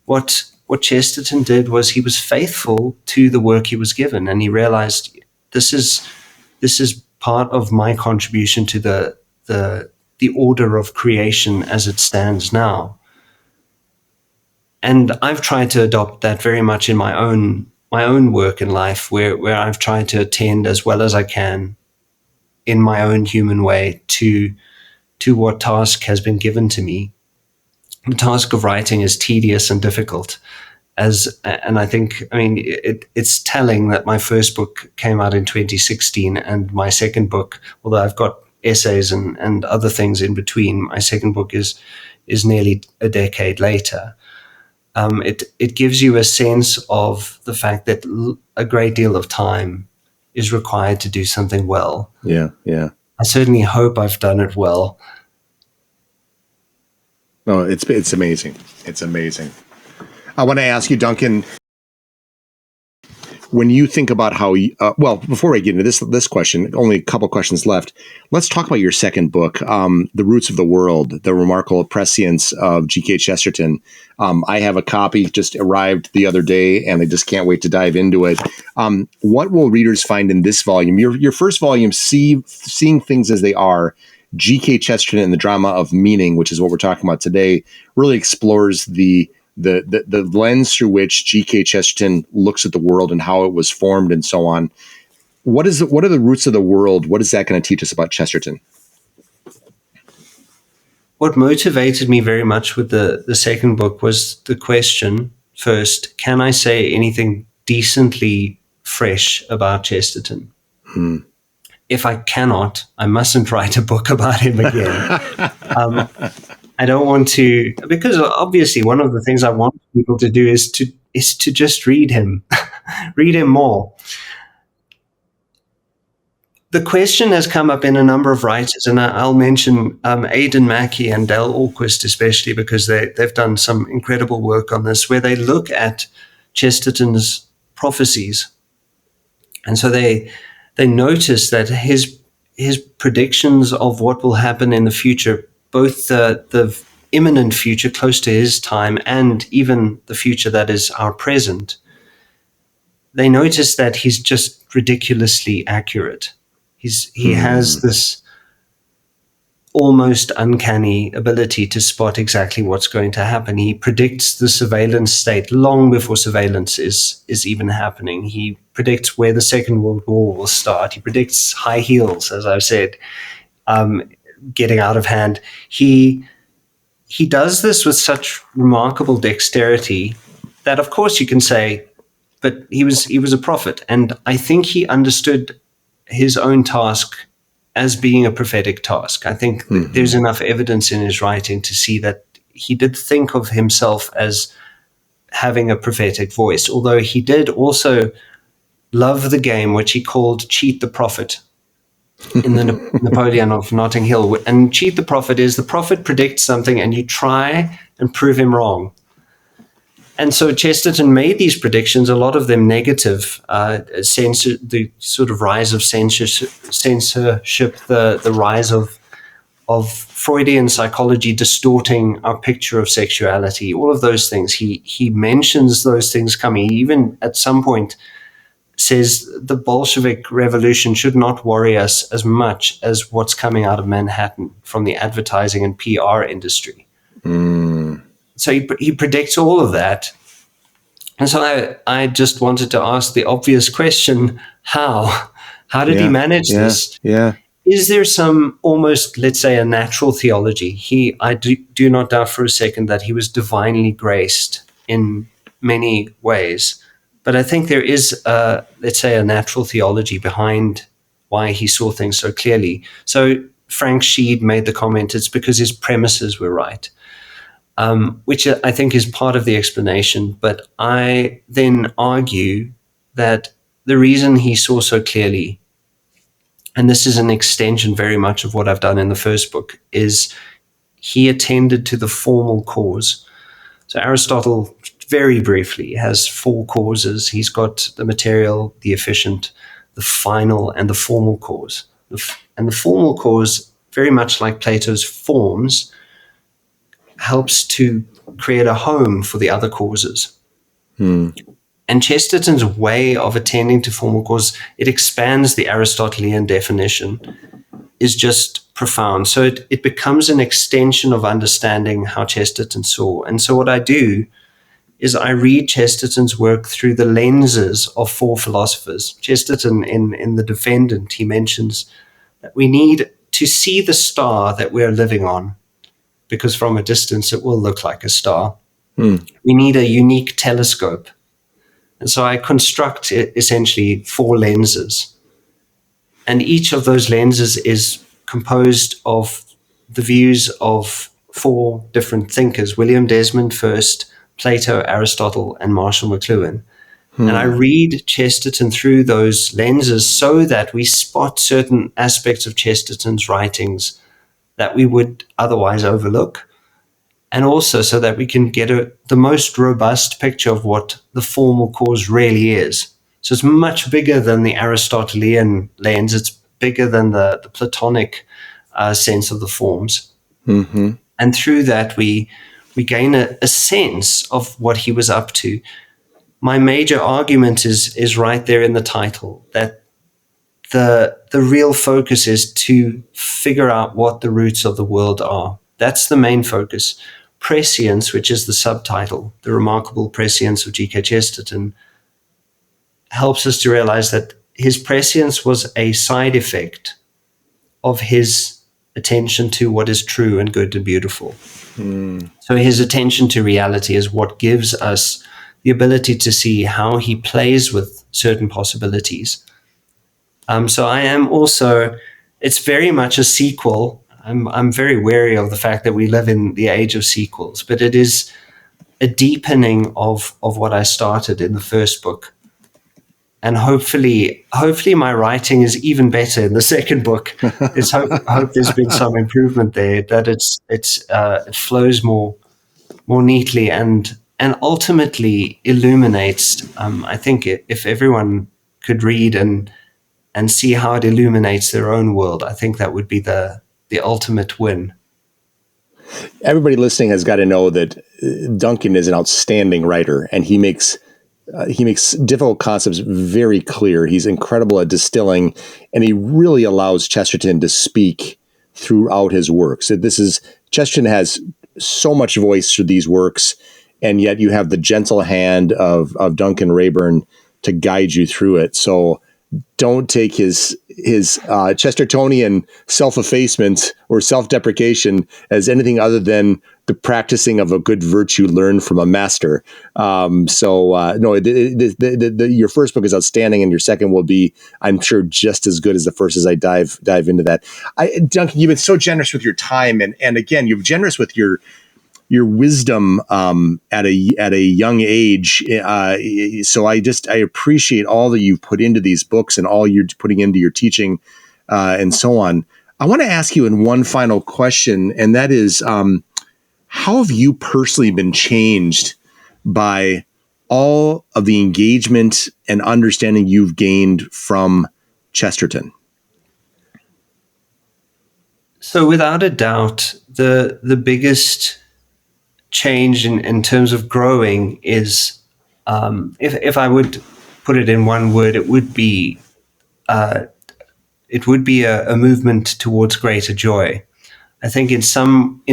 what Chesterton did was he was faithful to the work he was given, and he realized this is part of my contribution to the order of creation as it stands now. And I've tried to adopt that very much in my own work in life, where I've tried to attend as well as I can in my own human way to what task has been given to me. The task of writing is tedious and difficult. And I think, I mean, it's telling that my first book came out in 2016, and my second book, although I've got essays and other things in between, my second book is nearly a decade later. It gives you a sense of the fact that a great deal of time is required to do something well. Yeah, yeah. I certainly hope I've done it well. No, it's amazing. It's amazing. I want to ask you, Duncan, when you think about how you, before I get into this question, only a couple questions left. Let's talk about your second book, The Roots of the World, The Remarkable Prescience of GK Chesterton. I have a copy, just arrived the other day, and I just can't wait to dive into it. What will readers find in this volume? Your first volume, Seeing Things as They Are, GK Chesterton and the Drama of Meaning, which is what we're talking about today, really explores the lens through which GK Chesterton looks at the world and how it was formed and so on. What are the roots of the world? What is that going to teach us about Chesterton? What motivated me very much with the second book was the question, first, can I say anything decently fresh about Chesterton? If I cannot, I mustn't write a book about him again. I don't want to, because obviously one of the things I want people to do is to just read him, read him more. The question has come up in a number of writers, and I'll mention Aidan Mackey and Dale Ahlquist especially, because they've done some incredible work on this, where they look at Chesterton's prophecies. And so they notice that his predictions of what will happen in the future, both the imminent future close to his time and even the future that is our present, they notice that he's just ridiculously accurate. He has this almost uncanny ability to spot exactly what's going to happen. He predicts the surveillance state long before surveillance is even happening. He predicts where the Second World War will start. He predicts high heels, as I've said, getting out of hand. He does this with such remarkable dexterity that, of course, you can say, but he was a prophet. And I think he understood his own task as being a prophetic task. I think there's enough evidence in his writing to see that he did think of himself as having a prophetic voice, although he did also love the game which he called Cheat the Prophet in the Napoleon of Notting Hill. And Cheat the Prophet is the prophet predicts something and you try and prove him wrong. And so Chesterton made these predictions, a lot of them negative, the sort of rise of censorship, the rise of Freudian psychology distorting our picture of sexuality, all of those things. He mentions those things coming. He even at some point says the Bolshevik Revolution should not worry us as much as what's coming out of Manhattan from the advertising and PR industry. So he predicts all of that. And so I just wanted to ask the obvious question, how? How did he manage this? Yeah. Is there some almost, let's say, a natural theology? I do not doubt for a second that he was divinely graced in many ways. But I think there is, let's say, a natural theology behind why he saw things so clearly. So Frank Sheed made the comment, it's because his premises were right, which I think is part of the explanation. But I then argue that the reason he saw so clearly, and this is an extension very much of what I've done in the first book, is he attended to the formal cause. So Aristotle, very briefly, has 4 causes. He's got the material, the efficient, the final, and the formal cause. And the formal cause, very much like Plato's forms, helps to create a home for the other causes. And Chesterton's way of attending to formal cause, it expands the Aristotelian definition, is just profound. So it becomes an extension of understanding how Chesterton saw. And so what I do is I read Chesterton's work through the lenses of 4 philosophers. Chesterton, in The Defendant, he mentions that we need to see the star that we're living on, because from a distance it will look like a star. We need a unique telescope. And so I construct essentially 4 lenses. And each of those lenses is composed of the views of 4 different thinkers: William Desmond first, Plato, Aristotle, and Marshall McLuhan. And I read Chesterton through those lenses so that we spot certain aspects of Chesterton's writings that we would otherwise overlook, and also so that we can get the most robust picture of what the formal cause really is. So it's much bigger than the Aristotelian lens. It's bigger than the Platonic sense of the forms. And through that, we gain a sense of what he was up to. My major argument is right there in the title, that the real focus is to figure out what the roots of the world are. That's the main focus. Prescience, which is the subtitle, The Remarkable Prescience of GK Chesterton, helps us to realize that his prescience was a side effect of his attention to what is true and good and beautiful. So his attention to reality is what gives us the ability to see how he plays with certain possibilities. So I am also, it's very much a sequel. I'm very wary of the fact that we live in the age of sequels, but it is a deepening of what I started in the first book. And hopefully my writing is even better in the second book. I hope there's been some improvement there, that it flows more neatly and ultimately illuminates. I think if everyone could read and see how it illuminates their own world, I think that would be the ultimate win. Everybody listening has got to know that Duncan is an outstanding writer, and he makes difficult concepts very clear. He's incredible at distilling, and he really allows Chesterton to speak throughout his works. Chesterton has so much voice through these works, and yet you have the gentle hand of Duncan Reyburn to guide you through it. So don't take his Chestertonian self-effacement or self-deprecation as anything other than the practicing of a good virtue learned from a master. Your first book is outstanding, and your second will be, I'm sure, just as good as the first as I dive into that. Duncan, you've been so generous with your time, and again, you're generous with your wisdom at a young age. So I appreciate all that you've put into these books and all you're putting into your teaching and so on. I want to ask you in one final question, and that is, how have you personally been changed by all of the engagement and understanding you've gained from Chesterton? So without a doubt, the biggest change in terms of growing is, if I would put it in one word, it would be a movement towards greater joy. I think in some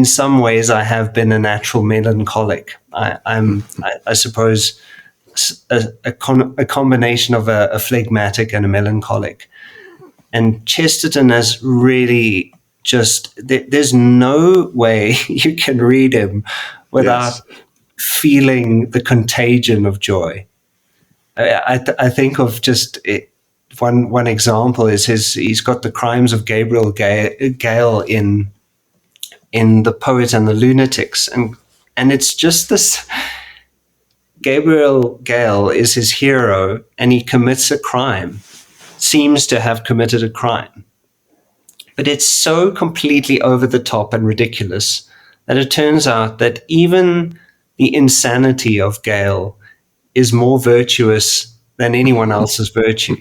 ways I have been a natural melancholic. I suppose a combination of a phlegmatic and a melancholic. And Chesterton has really there's no way you can read him without feeling the contagion of joy. I think of just one example is he's got the Crimes of Gabriel Gale in The Poet and the Lunatics, and it's just this. Gabriel Gale is his hero, and he commits a crime, seems to have committed a crime. But it's so completely over the top and ridiculous that it turns out that even the insanity of Gale is more virtuous than anyone else's virtue.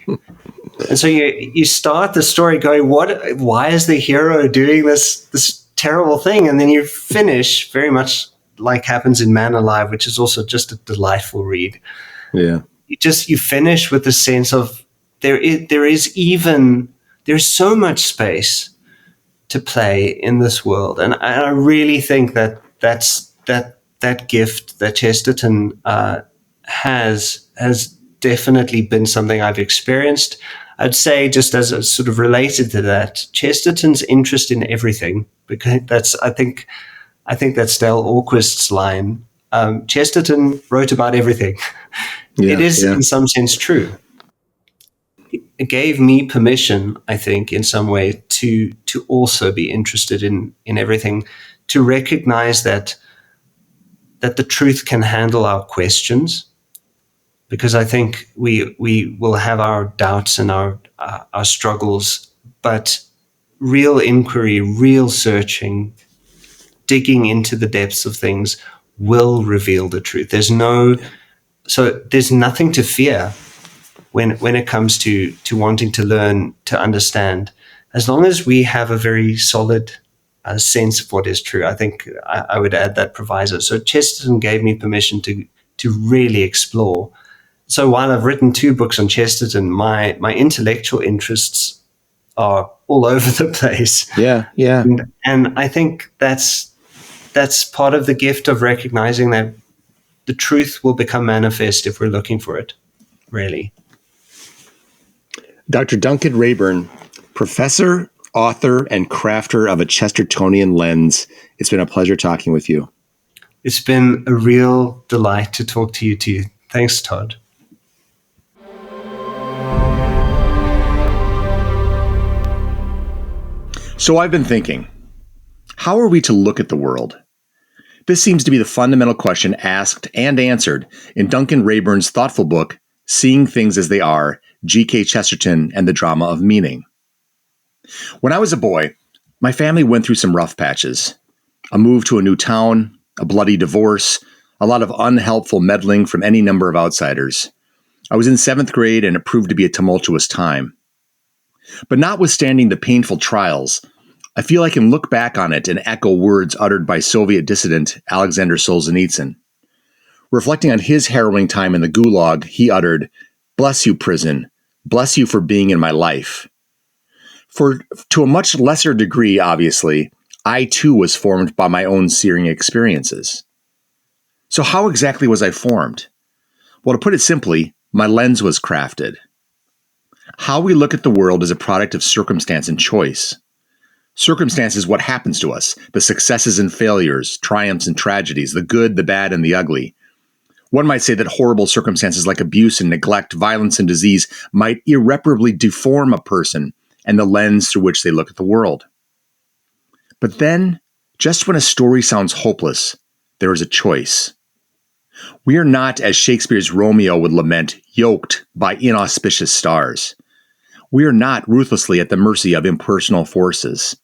And so you start the story going, why is the hero doing this terrible thing? And then you finish very much like happens in Man Alive, which is also just a delightful read. Yeah. You finish with the sense of there's so much space to play in this world. And I really think that that gift that Chesterton has definitely been something I've experienced. I'd say, just as a sort of related to that, Chesterton's interest in everything, because I think that's Dale Orquist's line. Chesterton wrote about everything. It is in some sense true. It gave me permission, I think, in some way to also be interested in everything, to recognize that the truth can handle our questions, because I think we will have our doubts and our struggles, but real inquiry, real searching, digging into the depths of things will reveal the truth. There's nothing to fear when it comes to wanting to learn, to understand, as long as we have a very solid sense of what is true. I think I would add that proviso. So Chesterton gave me permission to really explore. So while I've written 2 books on Chesterton, my intellectual interests are all over the place. Yeah. And I think that's part of the gift of recognizing that the truth will become manifest if we're looking for it, really. Dr. Duncan Reyburn, professor, author, and crafter of a Chestertonian lens. It's been a pleasure talking with you. It's been a real delight to talk to you too. Thanks, Tod. So I've been thinking, how are we to look at the world? This seems to be the fundamental question asked and answered in Duncan Reyburn's thoughtful book, Seeing Things as They Are, GK Chesterton and the Drama of Meaning. When I was a boy, my family went through some rough patches. A move to a new town, a bloody divorce, a lot of unhelpful meddling from any number of outsiders. I was in 7th grade and it proved to be a tumultuous time. But notwithstanding the painful trials, I feel I can look back on it and echo words uttered by Soviet dissident Alexander Solzhenitsyn. Reflecting on his harrowing time in the Gulag, he uttered, "Bless you, prison. Bless you for being in my life." To a much lesser degree, obviously, I too was formed by my own searing experiences. So how exactly was I formed? Well, to put it simply, my lens was crafted. How we look at the world is a product of circumstance and choice. Circumstance is what happens to us, the successes and failures, triumphs and tragedies, the good, the bad, and the ugly. One might say that horrible circumstances like abuse and neglect, violence and disease might irreparably deform a person and the lens through which they look at the world. But then, just when a story sounds hopeless, there is a choice. We are not, as Shakespeare's Romeo would lament, yoked by inauspicious stars. We are not ruthlessly at the mercy of impersonal forces.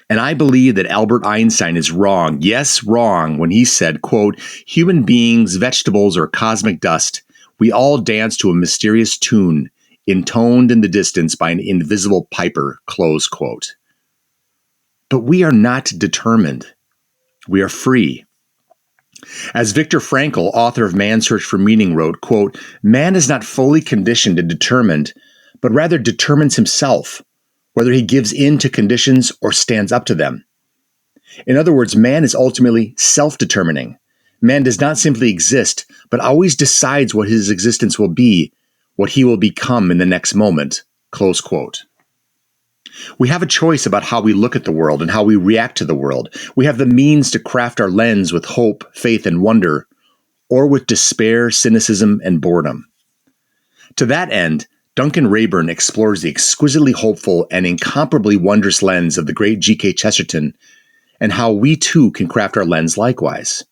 And I believe that Albert Einstein is wrong, yes, wrong, when he said, quote, "Human beings, vegetables, or cosmic dust, we all dance to a mysterious tune, intoned in the distance by an invisible piper," close quote. But we are not determined. We are free. As Viktor Frankl, author of Man's Search for Meaning, wrote, quote, "Man is not fully conditioned and determined, but rather determines himself, whether he gives in to conditions or stands up to them. In other words, man is ultimately self-determining. Man does not simply exist, but always decides what his existence will be, what he will become in the next moment." Close quote. We have a choice about how we look at the world and how we react to the world. We have the means to craft our lens with hope, faith, and wonder, or with despair, cynicism, and boredom. To that end, Duncan Reyburn explores the exquisitely hopeful and incomparably wondrous lens of the great GK Chesterton and how we too can craft our lens likewise.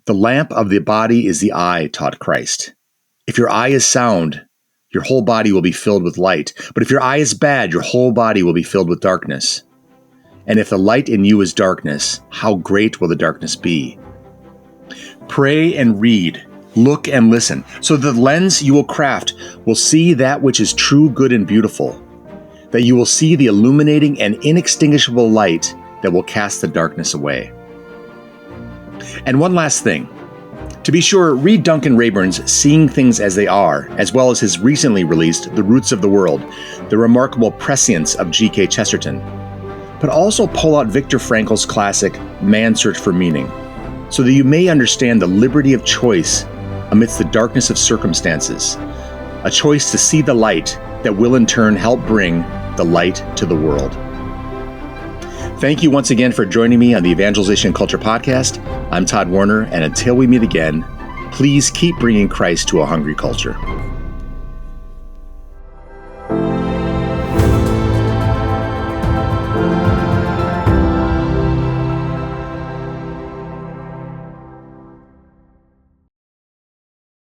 "The lamp of the body is the eye," taught Christ. "If your eye is sound, your whole body will be filled with light. But if your eye is bad, your whole body will be filled with darkness. And if the light in you is darkness, how great will the darkness be?" Pray and read, look and listen, so that the lens you will craft will see that which is true, good, and beautiful, that you will see the illuminating and inextinguishable light that will cast the darkness away. And one last thing. To be sure, read Duncan Reyburn's Seeing Things as They Are, as well as his recently released The Roots of the World, the remarkable prescience of GK Chesterton. But also pull out Viktor Frankl's classic Man's Search for Meaning, so that you may understand the liberty of choice amidst the darkness of circumstances, a choice to see the light that will in turn help bring the light to the world. Thank you once again for joining me on the Evangelization Culture Podcast. I'm Tod Worner, and until we meet again, please keep bringing Christ to a hungry culture.